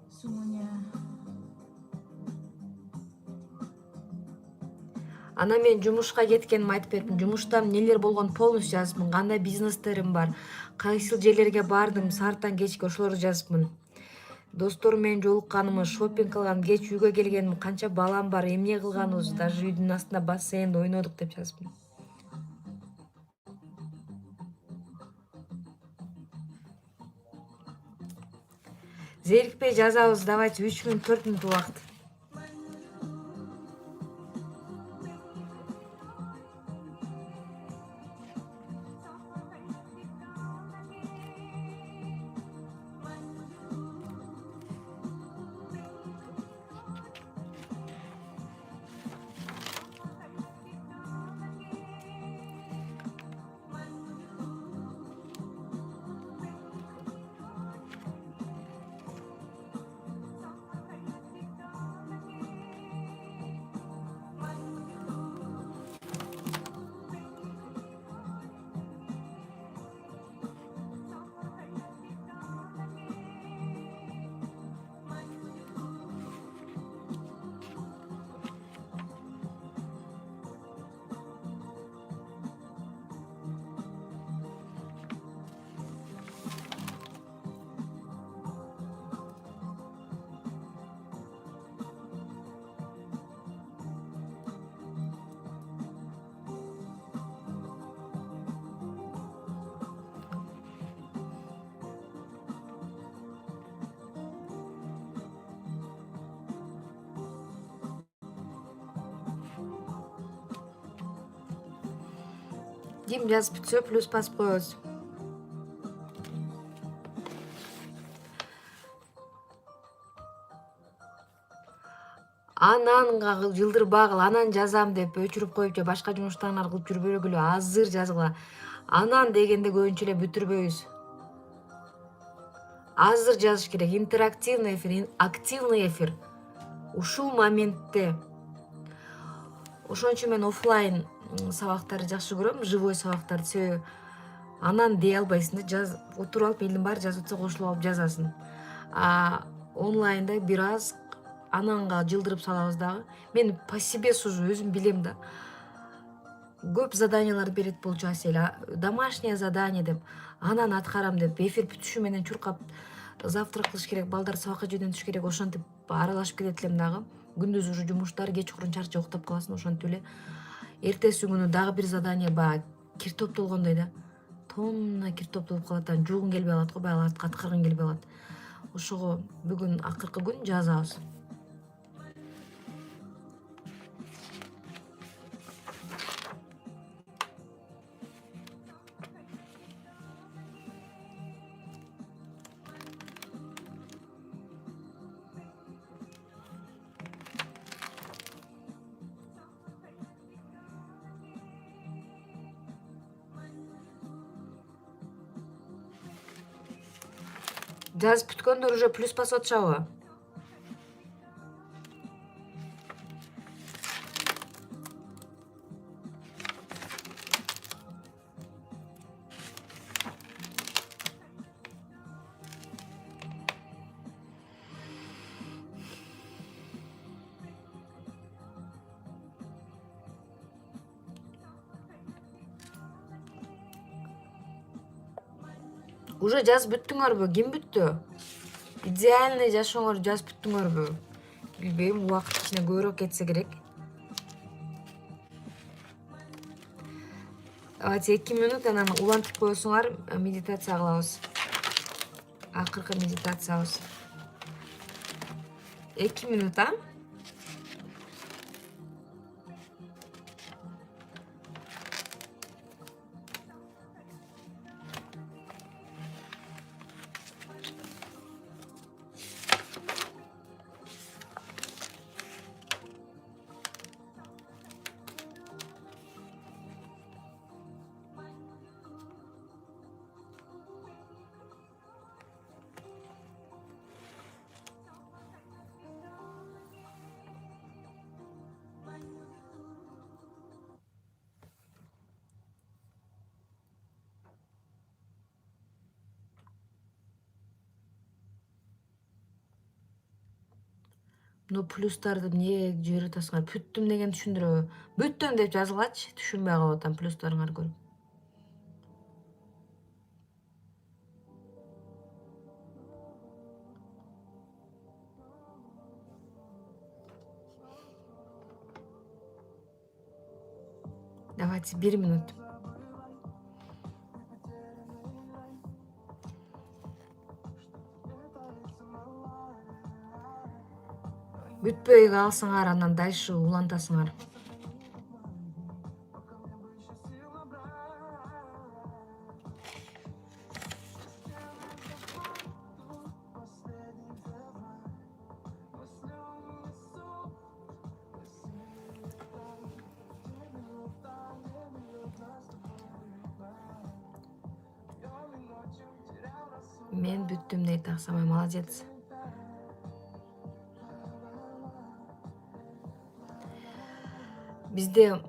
semuanya. Анан мен жумушка кеткенимди айтып бердим. Жумушта эмнелер болгон полностью жазыпмын. Кандай бизнестерим бар, кайсыл жерлерге бардым, сааттан кечке ошолорду жазыпмын. Досторум менен жолукканымы, шопинг кылган, кеч үйгө келгеним, канча балам бар, эмне кылганыбыз, даже үйдүн астында бассейнде ойнодук деп жазыпмын. Зерикпей жазабыз, давайте 3 мүнөт, 4 мүнөт убакыт. Ким жазып бүтсө плюс басып коебуз. Ананга жылдырбагыла, анан жазам деп өчүрүп коюп же башка жумуштарыңар кылып жүрбөгүлө, азыр жазгыла. Анан дегенде көбүнчө эле бүтүрбөйбүз. Азыр жазыш керек. Интерактивный эфир, активный эфир. Ушул моментте. Ошон үчүн мен офлайн сабактарды жакшы көрөм, живой сабактарды. Себеби анан дей албайсың да, отуруп алып элдин баары жазып атса кошулуп алып жазасың. Онлайнда бир аз ананга жылдырып салабыз дагы. Мен по себе сужу, өзүм билем да. Көп заданиялар берет болчу Асель, домашнее задание деп, анан аткарам деп, эфир бүтүшү менен чуркап завтрак кылыш керек, балдар сабакка жөнөтүш керек, ошентип аралашып кетет элем дагы. Күндүз уже жумуштар, кечкурун чарчап уктап каласың, ошентип эле. Эртеси күнү дагы бир задание, баягы кир топтолгондой да. Тонна кир топтолуп калат, анан жуугуң келбей калат го, баягы аткаргың келбей калат. Ошого бүгүн акыркы күн жазабыз. Жазып бүткөндөр уже плюс басып атышабы? Уже жазып бүттүңөрбү? Ким бүттү? Идеальный жашооңорду жазып бүттүңөрбү? Билбейм, убакыт кичине көбүрөөк кетсе керек. Давайте 2 мүнөт анан улантып коесуңар, медитация кылабыз. Акыркы медитациябыз. 2 мүнөт, Но плюстарды эмнеге жиберип атасыңар? Бүттүм дегенди түшүндүрөбү? Бүттүм деп жазылгачы, түшүнбөй калып атам плюстарыңарды көрүп. Давайте 1 минут. Бүтпөй калсыңар, анан дальше улантасыңар. Мен бүттүм дейт Аксамай, молодец. Бизде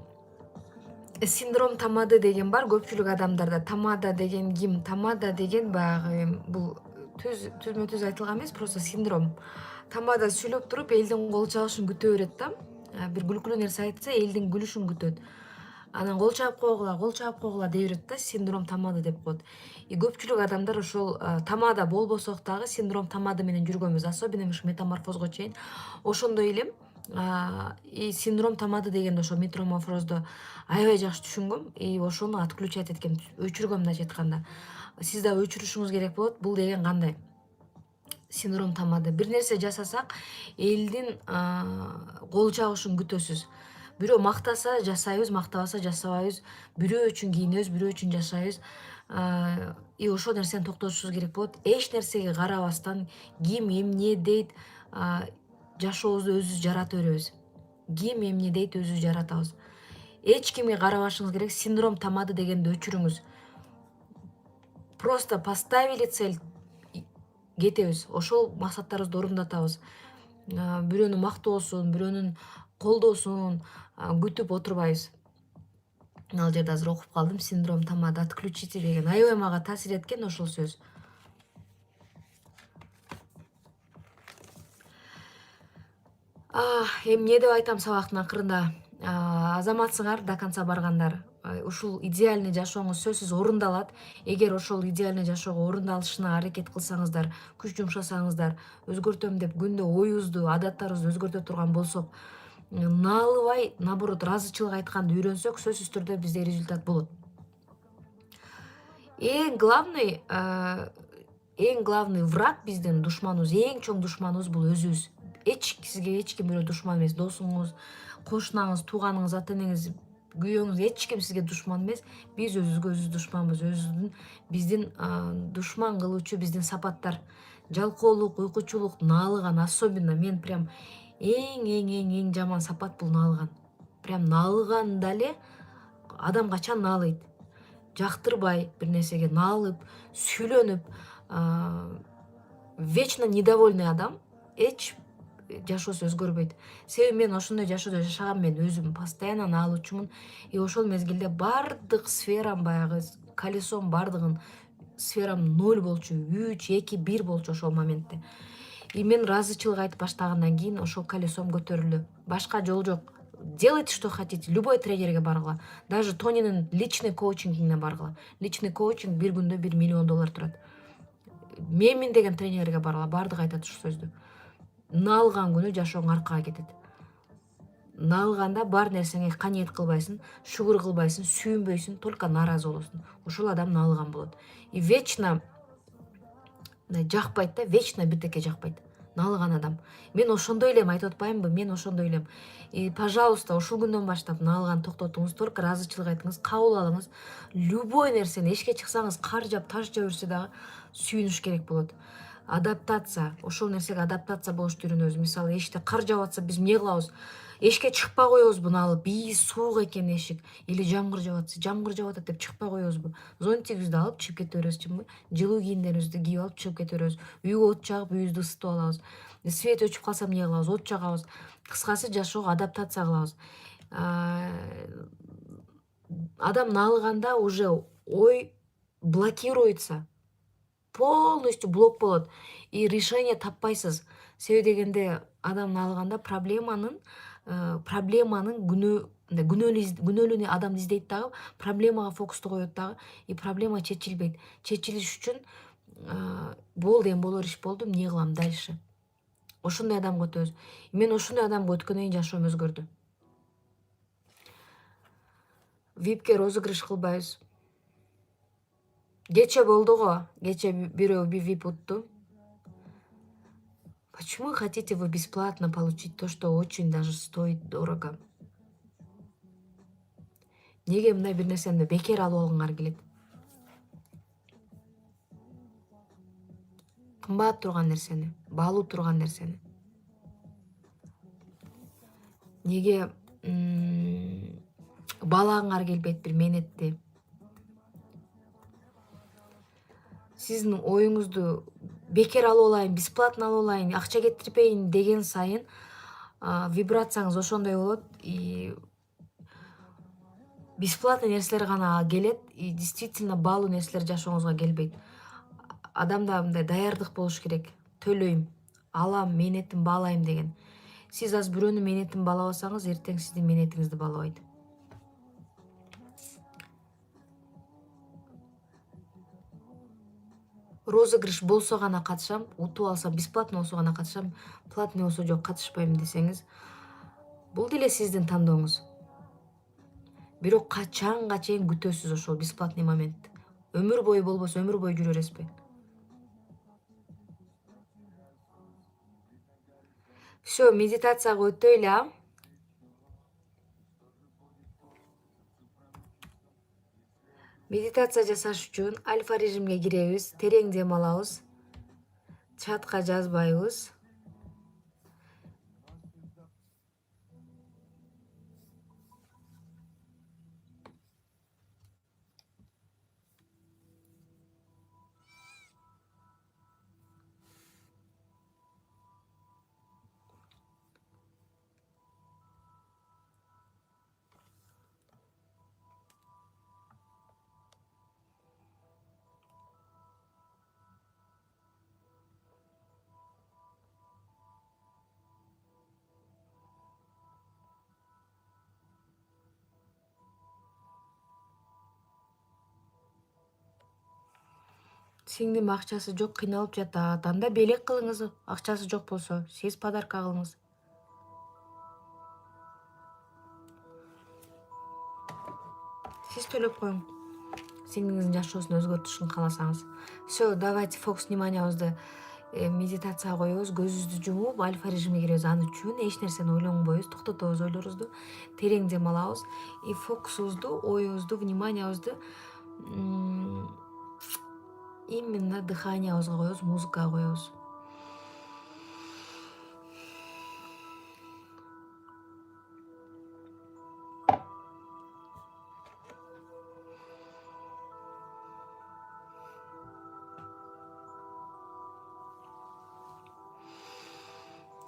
синдром тамады деген бар көпчүлүк адамдарда. Тамада деген ким? Тамада деген баягы бул түзмө түз айтылган эмес, просто синдром. Тамада сүйлөп туруп элдин кол чабышын күтө берет да. Бир күлкүлүү нерсе айтса, элдин күлүшүн күтөт. Анан кол чабып койгула дей берет да, синдром тамады деп коет. И көпчүлүк адамдар ошол тамада болбосок дагы синдром тамады менен жүргөнбүз, особенно ушу метаморфозго чейин. Ошондой элем и синдром тамады дегенди ошо метаморфоздо аябай жакшы түшүнгөм и ошону отключать эткем, өчүргөм мындайча айтканда. Сиз дагы өчүрүшүңүз керек болот. Бул деген кандай? Синдром тамады. Бир нерсе жасасак, элдин кол чабышын күтөсүз. Бирөө мактаса жасайбыз, мактабаса жасабайбыз. Бирөө үчүн кийинебиз, бирөө үчүн жашайбыз. И ошол нерсени токтотушубуз керек болот. Эч нерсеге карабастан, ким эмне дейт, жашообузду өзүбүз жарата беребиз. Ким эмне дейт, өзүбүз жаратабыз. Эч кимге карабашыңыз керек. Синдром тамады дегенди өчүрүңүз. Просто поставили цель, кетебиз. Ошол максаттарыбызды орундатабыз. Бирөөнүн мактоосун, бирөөнүн колдоосун күтүп отурбайбыз. Ал жерде азыр окуп калдым. Синдром тамады, отключите деген. Аябай мага таасир эткен ошол сөз. Эми эмне деп айтам сабактын акырында? Азаматсыңар, до конца баргандар. Ушул идеальный жашооңуз сөзсүз орундалат. Эгер ошол идеальный жашоого орундалышына аракет кылсаңыздар, күч жумшасаңыздар, өзгөртөм деп күндө оюңузду, адаттарыңызды өзгөртө турган болсок, наалыбай, наоборот, ыраазычылык айтканды үйрөнсөк, сөзсүз түрдө бизде результат болот. Эң главный враг биздин душманыбыз, эң чоң душманыбыз бул өзүбүз. Сизге эч ким бирөө душман эмес. Досуңуз, кошунаңыз, тууганыңыз, ата энеңиз, күйөөңүз, эч ким сизге душман эмес. Биз өзүбүзгө өзүбүз душманбыз. Биздин душман кылуучу биздин сапаттар: жалкоолук, уйкучулук, наалыган. Особенно мен прям эң жаман сапат бул наалыган. Прям наалыганда эле адам качан наалыйт? Жактырбай бир нерсеге наалып, сүйлөнүп, вечно недовольный адам эч жашоосу өзгөрбөйт. Себеби мен ошондой жашоодо жашаган, мен өзүм постоянно наалуучумун. И ошол мезгилде бардык сферам, баягы колесом бардыгын сферам 0 болчу, 3, 2, 1 болчу ошол моментте. И мен ыраазычылык айтып баштагандан кийин ошол колесом көтөрүлдү. Башка жол жок. Делайте, что хотите. Любой тренерге баргыла. Даже Тонинин личный коучингине баргыла. Личный коучинг бир күндө $1 миллион турат. Мемин деген тренерге баргыла. Бардыгы айтат ушул сөздү. Наалган күнү жашооң аркага кетет. Наалганда бар нерсеңе каниет кылбайсың, шүгүр кылбайсың, сүйүнбөйсүң, только нааразы болосуң. Ошол адам наалган болот. И вечно жакпайт да, вечно бирдеке жакпайт. Наалган адам. Мен ошондой элем, айтып атпаймынбы? Мен ошондой элем. И, пожалуйста, ушул күндөн баштап наалган токтотуңуз, только ыраазычылык айтыңыз, кабыл алыңыз. Любой нерсени, эшикке чыксаңыз, кар жаап, таш жаап жүрсө дагы сүйүнүш керек болот. Адаптация, ошол нерсеге адаптация болушты үйрөнөбүз. Мисалы, эшикте кар жаап атса, биз эмне кылабыз? Эшикке чыкпай коебузбу, алып, суук экен эшик, или жамгыр жаап атат деп чыкпай коебузбу? Зонтигибизди алып чыгып кете беребиз, жылуу кийимдерибизди кийип алып чыгып кете беребиз. Үйгө от жагып, үйүбүздү ысытып алабыз. Свет өчүп калса эмне кылабыз? От жагабыз. Кыскасы, жашоого адаптация кылабыз. Адам наалганда уже ой блокируется. Полностью блок болот. И решение таппайсыз. Себеби дегенде адамды алганда проблеманын күнөөлүүнү адам издейт дагы, проблемага фокусту коет дагы, и проблема чечилбейт. Чечилиш үчүн болду, эми болор иш болду, эмне кылам дальше? Ошондой адамга өтөбүз. Мен ошондой адамга өткөндөн кийин жашоом өзгөрдү. Випке розыгрыш кылбайбыз. Кече болду го. Кече бирөө вип утту. Почему хотите вы бесплатно получить то, что очень даже стоит дорого? Неге мындай бир нерсени бекер алып алгыңар келет? Кымбат турган нерсени, баалуу турган нерсени. Неге баалагыңар келбейт бир мээнетти? Сиздин оюңузду бекер алып алайын, бесплатно алып алайын, акча кетирбейин деген сайын вибрацияңыз ошондой болот, и бесплатный нерселер гана келет, и действительно баалуу нерселер жашооңузга келбейт. Адамда мындай даярдык болуш керек. Төлөйм, алам, мээнетимди баалайм деген. Сиз азыр бирөөнүн мээнетин баалабасаңыз, эртең сиздин мээнетиңизди баалабайт. Розыгрыш болсо гана катышам, утуп алсам бесплатно болсо гана катышам, платный болсо жок катышпайм десеңиз, бул деле сиздин тандооңуз. Бирок качанга чейин күтөсүз ошол бесплатный моментти? Өмүр бою болбосо өмүр бою жүрө бересизби? Всё, медитацияга өтөйлү, а? Медитация жасаш үчүн альфа режимге киребиз, терең дем алабыз, чатка жазбайбыз. Сиңдим акчасы жок, кыйналып жатат. Анда белек кылыңыз, акчасы жок болсо, сиз подарка кылыңыз. Сиз төлөп коюң. Сиңдиңиздин жашоосун өзгөртүш үчүн кааласаңыз. Всё, давайте фокус вниманиябызды медитацияга коебуз, көзүбүздү жумуп, альфа режимге киребиз. Ал үчүн эч нерсени ойлонбойбуз, токтотобуз ойлорубузду, терең дем алабыз и фокусубузду, оюбузду, вниманиябызды именно дыханиябызга коебуз, музыкага коебуз.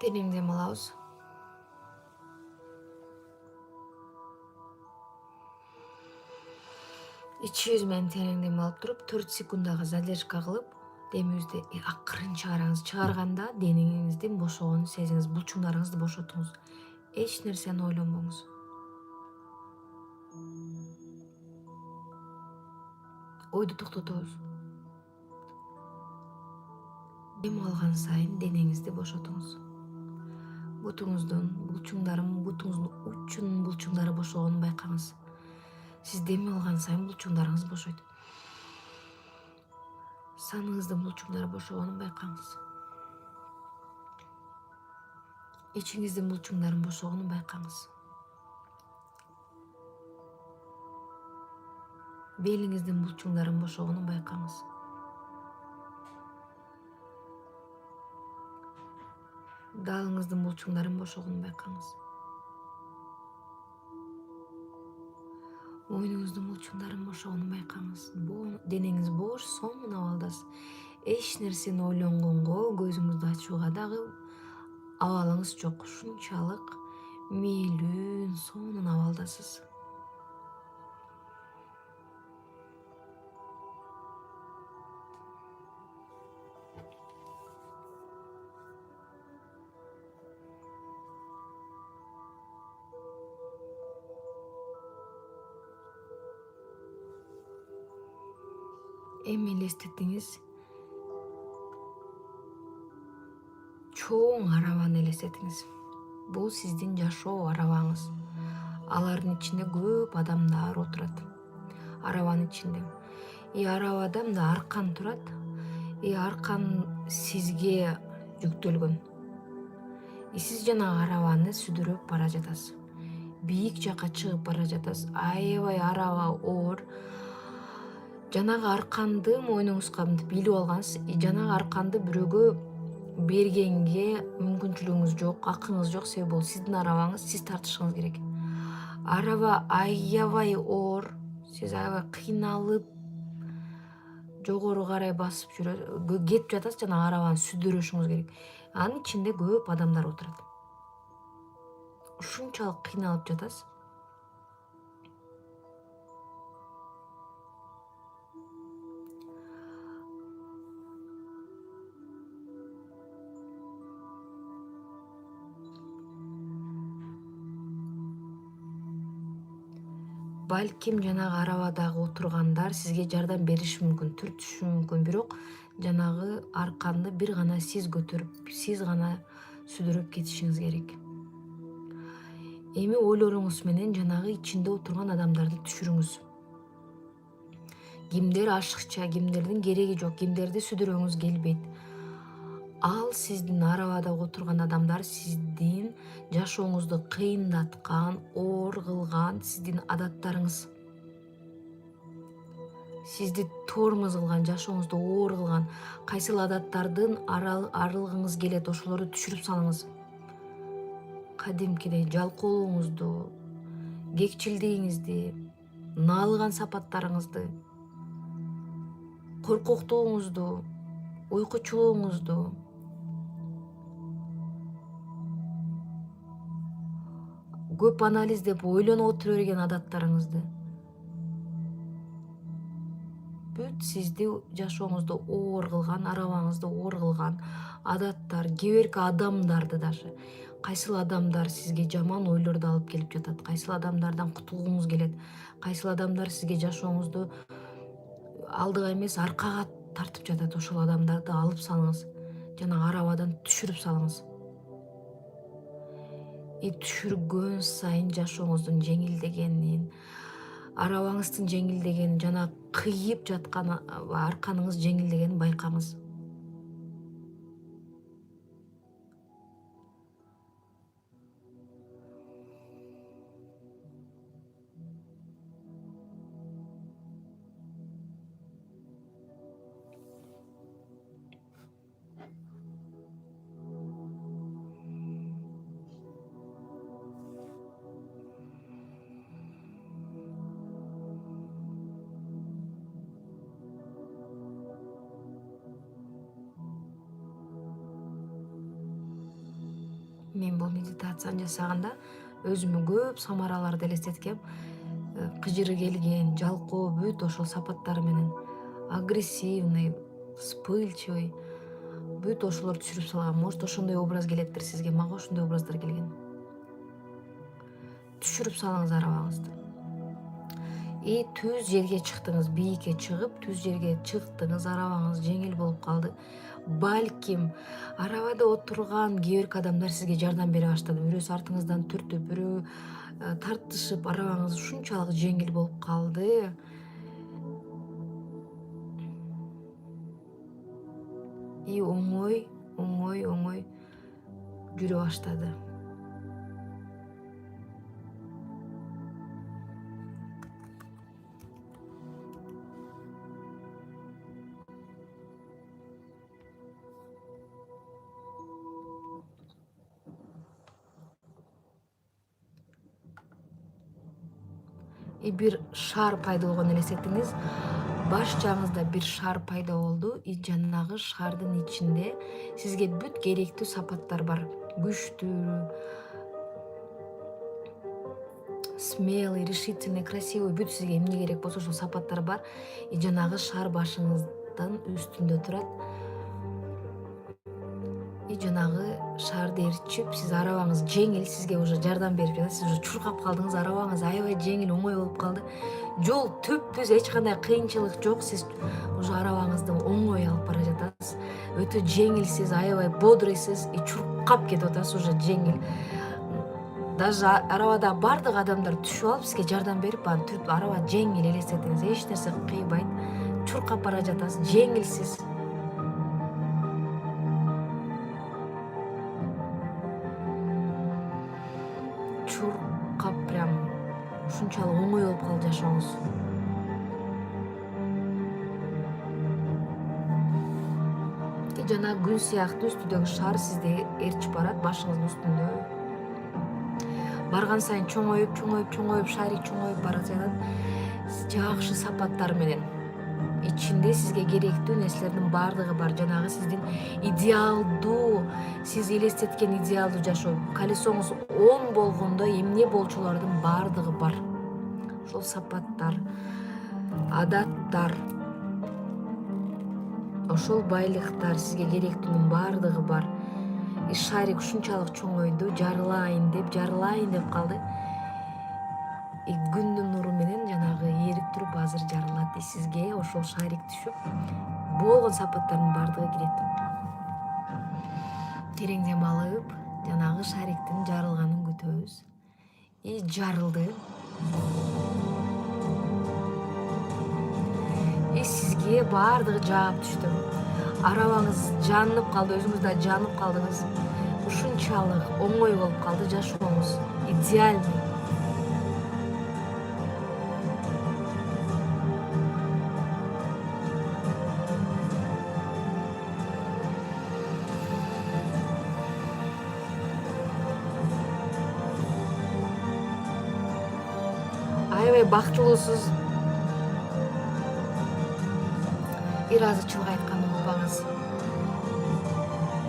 Терең дем алабыз. Ичибиз менен терең дем алып туруп, 4 секундага задержка кылып, демибизди акырын чыгараңыз. Чыгарганда денеңиздин бошогонун сезиңиз, булчуңдарыңызды бошотуңуз. Эч нерсени ойлонбоңуз. Ойду токтотобуз. Дем алган сайын денеңизди бошотуңуз. Бутуңуздун бутуңуздун учунун булчуңдары бошогонун байкаңыз. Сиз дем алган сайын булчуңдарыңыз бошойт. Саныңыздын булчуңдары бошогонун байкаңыз. Ичиңиздин булчуңдарын бошогонун байкаңыз. Белиңиздин булчуңдарын бошогонун байкаңыз. Далыңыздын булчуңдарын бошогонун байкаңыз. Мойнуңуздун булчуңдарын бошогонун байкаңыз. Денеңиз бош, сонун абалдасыз. Эч нерсени ойлонгонго, көзүңүздү ачууга дагы абалыңыз жок. Ушунчалык мээлүү, сонун абалдасыз. Эми элестетиңиз чоң арабаны элестетиңиз. Бул сиздин жашоо арабаңыз. Алардын ичинде көп адамдар отурат. Арабанын ичинде. Арабада мында аркан турат. Аркан сизге жүктөлгөн. Сиз жана арабаны сүдүрүп бара жатасыз. Бийик жакка чыгып бара жатасыз. Аябай араба оор. Жанагы арканды мойнуңузга билип алгансыз. Жанагы арканды бирөөгө бергенге мүмкүнчүлүгүңүз жок, акыңыз жок, себеби бул сиздин арабаңыз, сиз тартышыңыз керек. Араба аябай оор, сиз аябай кыйналып жогору карай басып кетип жатасыз, жана арабаны сүдүрүшүңүз керек. Анын ичинде көп адамдар отурат. Ушунчалык кыйналып жатасыз. Балким жанагы арабадагы отургандар сизге жардам бериши мүмкүн, түртүшү мүмкүн, бирок жанагы арканды бир гана сиз көтөрүп, сиз гана сүдүрүп кетишиңиз керек. Эми ойлоруңуз менен жанагы ичинде отурган адамдарды түшүрүңүз. Кимдер ашыкча, кимдердин кереги жок, кимдерди сүдүрөңүз келбейт. Ал сиздин арабада отурган адамдар сиздин жашооңузду кыйындаткан, оор кылган сиздин адаттарыңыз. Сизди тормоз кылган, жашооңузду оор кылган кайсыл адаттардын арылгыңыз келет, ошолорду түшүрүп салыңыз. Кадимкидей жалкоолугуңузду, кекчилдигиңизди, наалган сапаттарыңызды, коркоктугуңузду, уйкучулугуңузду, көп анализдеп ойлонуп отура берген адаттарыңызды, бүт сизди жашооңузду оор кылган, арабаңызды оор кылган адаттар, кээ адамдарды даже. Кайсыл адамдар сизге жаман ойлорду алып келип жатат, кайсыл адамдардан кутулгуңуз келет, кайсыл адамдар сизге жашооңузду алдыга эмес аркага тартып жатат. Ошол адамдарды алып салыңыз, жана арабадан түшүрүп салыңыз. Түшүргөн сайын жашооңуздун жеңилдегенин, арабаңыздын жеңилдегенин, жана кыйып жаткан арканыңыз жеңилдегенин байкаңыз. Мен бул медитацияны жасаганда өзүмө көп самараларды элестеткем. Кыжыры келген, жалкоо бүт ошол сапаттары менен, агрессивный, вспыльчивый, бүт ошолорду түшүрүп салгам. Может, ошондой образ келеттир сизге, мага ошондой образдар келген. Түшүрүп салыңыз арабаңызды. Түз жерге чыктыңыз, бийикке чыгып, түз жерге чыктыңыз, арабаңыз жеңил болуп калды. Балким арабада отурган кээ адамдар сизге жардам бере баштады. Бирөөсү артыңыздан түртүп, бирөө тартышып, арабаңыз ушунчалык жеңил болуп калды. Оңой жүрө баштады. Бир шар пайда болгонун элестетиңиз. Баш жагыңызда бир шар пайда болду. Жанагы шардын ичинде сизге бүт керектүү сапаттар бар. Күчтүү, смелый, решительный, красивый, бүт сизге эмне керек болсо ошол сапаттар бар. Жанагы шар башыңыздын үстүндө турат. жанагы шаарды ээрчип сиз арабаңыз жеңил, сизге уже жардам берип жатат, сиз уже чуркап калдыңыз, арабаңыз аябай жеңил, оңой болуп калды. Жол түпүз, эч кандай кыйынчылык жок, сиз уже арабаңызды оңой алып бара жатасыз. Өтө жеңилсиз, аябай бодрыйсыз, чуркап кетип атасыз уже жеңил. Даже арабада бардык адамдар түшүп алып сизге жардам берип, анан түрүп араба жеңил элестетиңиз, эч нерсе кыйбайт, чуркап бара жатасыз, жеңилсиз. Чуркап прям ушунчалык оңой болуп калды жашооңуз. Жана күн сыяктуу үстүдөгү шар сизди ээрчип барат, башыңыздын үстүндө. Барган сайын чоңоюп, шарик чоңоюп барат жатат. Жакшы сапаттар менен. Ичинде сизге керектүү нерселердин баардыгы бар. Жанагы сиздин идеалдуу, сиз элестеткен идеалдуу жашоо. Колесоңуз оң болгондо эмне болчулардын баардыгы бар. Ошол сапаттар, адаттар, ошол байлыктар, сизге керектүүнүн баардыгы бар. Шарик ушунчалык чоңойду, жарылайын деп калды. Күндүн нуру менен жанагы эрип туруп азыр жарылат. Сизге ошол шарик түшүп, болгон сапаттардын баардыгы кирет. Терең дем алып, жанагы шариктин жарылганын күтөбүз. Жарылды. Сизге баардыгы жаап түштү. Арабаңыз жанып калды, өзүңүз да жанып калдыңыз. Ушунчалык оңой болуп калды жашооңуз. Идеальный. Аябай бактылуусуз. Ыраазычылык айтканды унутпаңыз.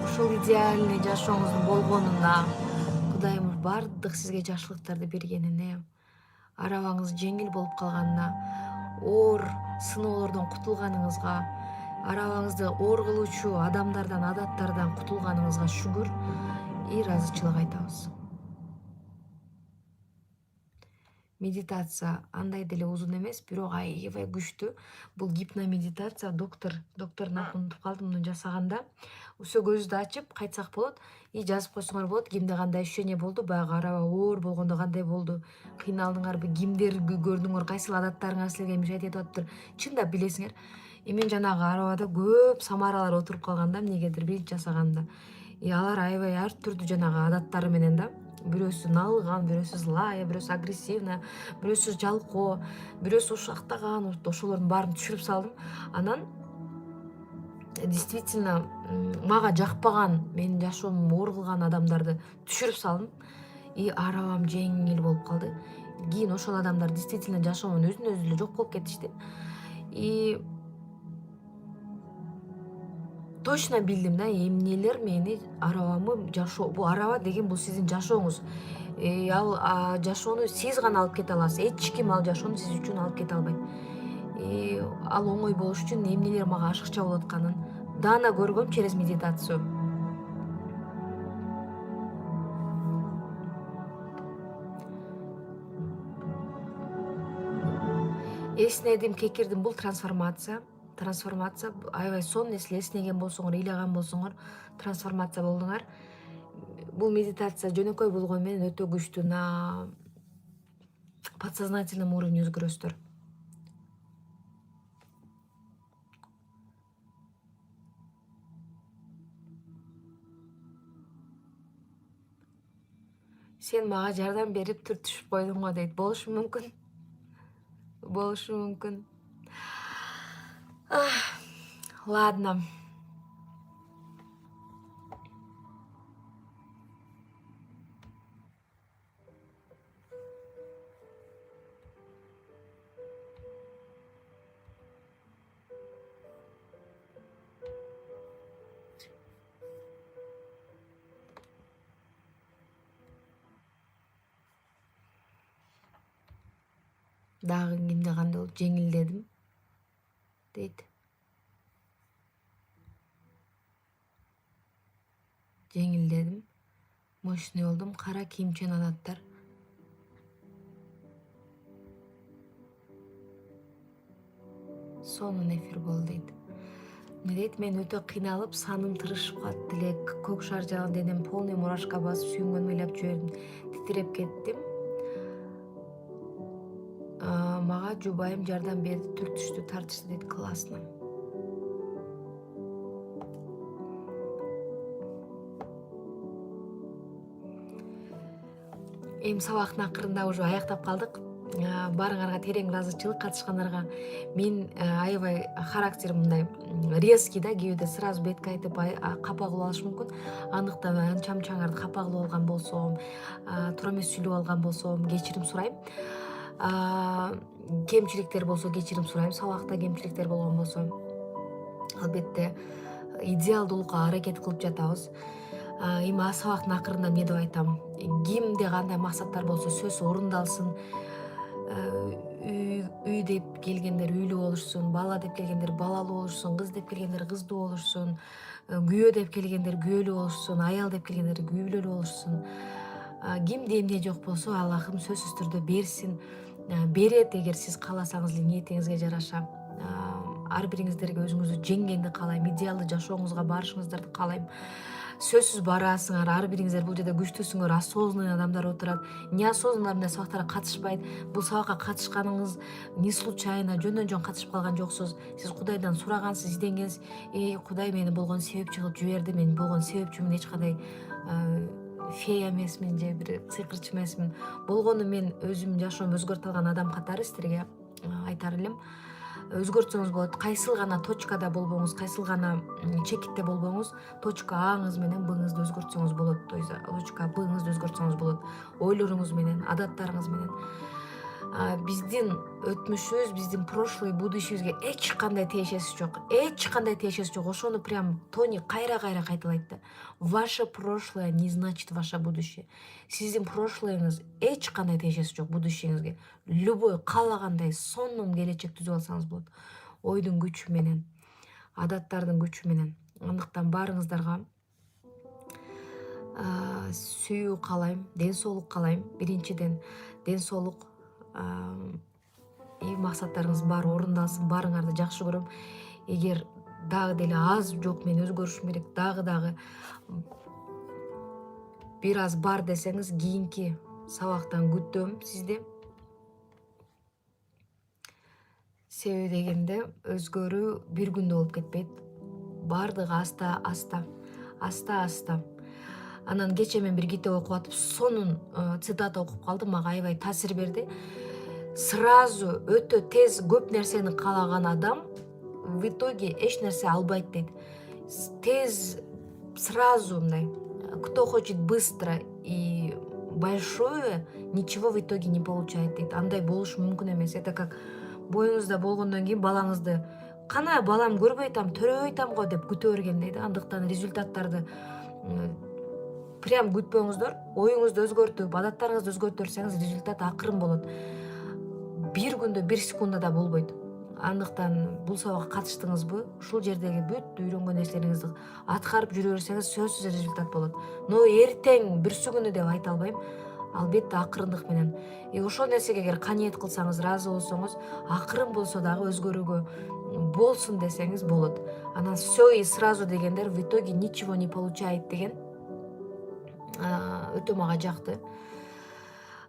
Ушул идеальный жашооңуздун болгонуна, Кудайым бардык сизге жакшылыктарды бергенине, арабаңыз жеңил болуп калганына, оор сыноолордон кутулганыңызга, арабаңызды оор кылуучу адамдардан, адаттардан кутулганыңызга шүгүр, ыраазычылык айтабыз. Медитация андай деле узун эмес, бирок аябай күчтүү. Бул гипномедитация. Докторун атын унутуп калдым, муну жасаганда все көздү ачып кайтсак болот, жазып койсоңор болот, кимде кандай ощущение болду, баягы араба оор болгондо кандай болду, кыйналдыңарбы, кимдерди көрдүңөр, кайсыл адаттарыңар силерге мешать этип атыптыр, чындап билесиңер. Мен жанагы арабада көп самаралар отуруп калганда, эмнегедир биринчи жасаганда, алар аябай ар түрдүү жанагы адаттары менен да, бирөөсү налыган, бирөөсү злая, бирөөсү агрессивная, бирөөсү жалкоо, бирөөсү ушактаган, ошолордун баарын түшүрүп салдым. Анан действительно мага жакпаган, менин жашоомду оор кылган адамдарды түшүрүп салдым. Арабам жеңил болуп калды. Кийин ошол адамдар действительно жашоомдон өзүнөн өзү эле жок болуп кетишти. Точно билдим да, эмнелер мени арабамы бул араба деген бул сиздин жашооңуз. Ал жашоону сиз гана алып кете аласыз. Эч ким ал жашоону сиз үчүн алып кете албайт. Ал оңой болуш үчүн эмнелер мага ашыкча болуп атканын дана көргөм через медитацию. Эснедим, кекирдим, бул трансформация. Аябай сонун нерселер эснеген болсоңор, ыйлаган болсоңор, трансформация болдуңар. Бул медитация жөнөкөй болгону менен өтө күчтүү, на подсознательном уровне өзгөрөсүздөр. Сен мага жардам берип түртүшүп койдуң го дейт. Болушу мүмкүн. Ладно. Дагы кимде кандай болуп жеңилдедим дейт. жеңилдедим, мощный болдум. Кара кийимчен адаттар. Сонун эфир болду дейт. Эмне дейт? Мен өтө кыйналып, саным тырышып катты эле. Көк шар жаган денем полный мурашка басып, сүйүнгөнүм ыйлап жибердим. Титиреп кеттим. Мага жубайым жардам берди, түртүштү, тартышты дейт, классно. Эми сабактын акырында уже аяктап калдык. Баарыңарга терең ыраазычылык, катышкандарга. Мен аябай характерим мындай резкий да, кээде сразу бетке айтып капа кылып алышы мүмкүн. Андыктан анча-мынчаңарды капа кылып алган болсом, туура эмес сүйлөп алган болсом кечирим сурайм. Кемчиликтер болсо кечирим сурайм. Сабакта кемчиликтер болгон болсо албетте идеалдуулукка аракет кылып жатабыз. Эми сабактын акырында эмне деп айтам? Кимде кандай максаттар болсо сөзсүз орундалсын. Үй деп келгендер үйлүү болушсун, бала деп келгендер балалуу болушсун, кыз деп келгендер кыздуу болушсун, күйөө деп келгендер күйөөлүү болушсун, аял деп келгендер күйөөлүү болушсун. Кимде эмне жок болсо Аллахым сөзсүз түрдө берсин. Берет, эгер сиз кааласаңыз эле, ниетиңизге жараша. Ар бириңиздерге өзүңүздү жеңгенди каалайм, идеалдуу жашооңузга барышыңыздарды каалайм. Сөзсүз барасыңар, ар бириңиздер бул жерде күчтүүсүңөр, осознанный адамдар отурат. Неосознанный мындай сабактарга катышпайт. Бул сабакка катышканыңыз не случайно, жөндөн жөн катышып калган жоксуз. Сиз Кудайдан сурагансыз, изденгенсиз. Кудай мени болгон себепчи кылып жиберди. Мен болгон себепчимин, эч кандай фея эмесмин же бир сыйкырчы эмесмин. Болгону мен өзүмдүн жашоомду өзгөртө алган адам катары силерге айтар элем. Өзгөртсөңүз болот. Кайсыл гана точкада болбоңуз, кайсыл гана чекитте болбоңуз, точка Аңыз менен Быңызды өзгөртсөңүз болот. Точка Быңызды өзгөртсөңүз болот. Ойлоруңуз менен, адаттарыңыз менен. Биздин өтмүшүбүз, биздин прошлый, будущийибизге эч кандай тиешеси жок. Эч кандай тиешеси жок. Ошону прям Тони кайра кайталайт да. Ваше прошлое не значит ваше будущее. Сиздин прошлойңуз эч кандай тиешеси жок будущийиңизге. Любой каалагандай сонун келечек түзүп алсаңыз болот. Ойдун күчү менен, адаттардын күчү менен. Андыктан баарыңыздарга сүйүү каалайм, ден соолук каалайм. Биринчиден ден соолук, максаттарыңыз баары орундалсын, баарыңарды жакшы көрөм. Эгер дагы деле аз жок мен өзгөрүшүм керек, дагы бир аз бар десеңиз, кийинки сабактан күтөм сизди. Себеби дегенде өзгөрүү бир күндө болуп кетпейт. Бардыгы аста. Анан кечээ мен бир китеп окуп атып, сонун цитата окуп калдым, мага аябай таасир берди. Сразу өтө тез көп нерсени каалаган адам в итоге эч нерсе албайт дейт. Тез, сразу мындай, кто хочет быстро и большое, ничего в итоге не получает дейт. Андай болушу мүмкүн эмес. Это как боюңузда болгондон кийин балаңызды кана балам көрбөй атам, төрөбөй атам го деп күтө бергендей да. Андыктан результаттарды прям күтпөңүздөр. Оюңузду өзгөртүп, адаттарыңызды өзгөртө берсеңиз, результат акырын болот. Бир күндө, бир секундада болбойт. Андыктан бул сабакка катыштыңызбы, ушул жердеги бүт үйрөнгөн нерселериңизди аткарып жүрө берсеңиз, сөзсүз результат болот. Но эртең бүрсү күнү деп айта албайм. Албетте акырындык менен. Ошол нерсеге эгер каниет кылсаңыз, ыраазы болсоңуз, акырын болсо дагы өзгөрүүгө болсун десеңиз болот. Анан всё и сразу дегендер в итоге ничего не получает деген өтө мага жакты.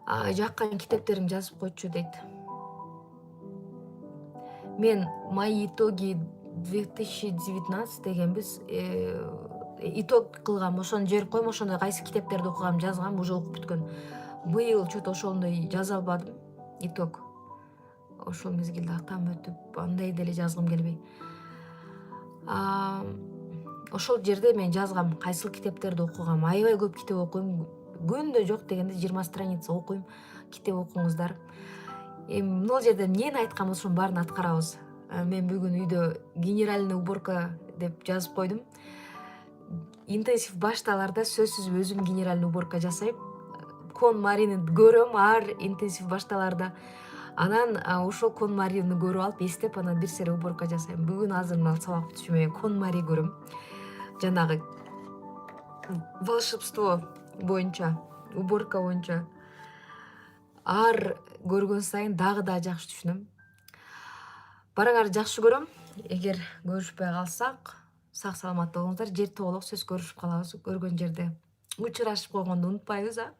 Жаккан китептериң жазып койчу дейт. Мен мои итоги 2019 дегенбиз, итог кылгам, ошону жиберип коем, ошондо кайсы китептерди окугам, жазгам, уже окуп бүткөн. Быйыл чөтө ошондой жаза албадым, итог. Ошол мезгилде атам өтүп, андай деле жазгым келбей. Ошол жерде мен жазгам, кайсыл китептерди окугам. Аябай көп китеп окуйм. Күндө жок дегенде 20 страница окуйм. Китеп окуңуздар. Эми бул жерде эмнени айткам, ошонун баарын аткарабыз. Мен бүгүн үйдө генеральный уборка деп жазып койдум. Интенсив башталарда сөзсүз өзүм генеральный уборка жасайм. Кон Марини көрөм ар интенсив башталарда. Анан ошол Кон Марини көрүп алып, эстеп, анан бир сере уборка жасайм. Бүгүн азыр мына сабак бүтүшү менен Кон Мари көрөм. Жанагы волшебство боюнча, уборка боюнча ар көргөн сайын дагы да жакшы түшүнөм. Барыңарды жакшы көрөм. Эгер көрүшпөй калсак, сак саламатта болуңуздар. Жер тоолук сөз көрүшүп калабыз. Көргөн жерде учурашып койгонду унутпайбыз, а.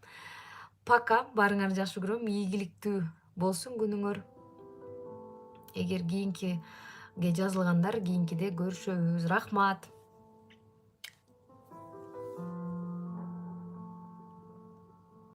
Пока. Барыңарды жакшы көрөм. Ийгиликтүү болсун күнүңөр. Эгер кийинкиге жазылгандар, кийинкиде көрүшөбүз. Рахмат.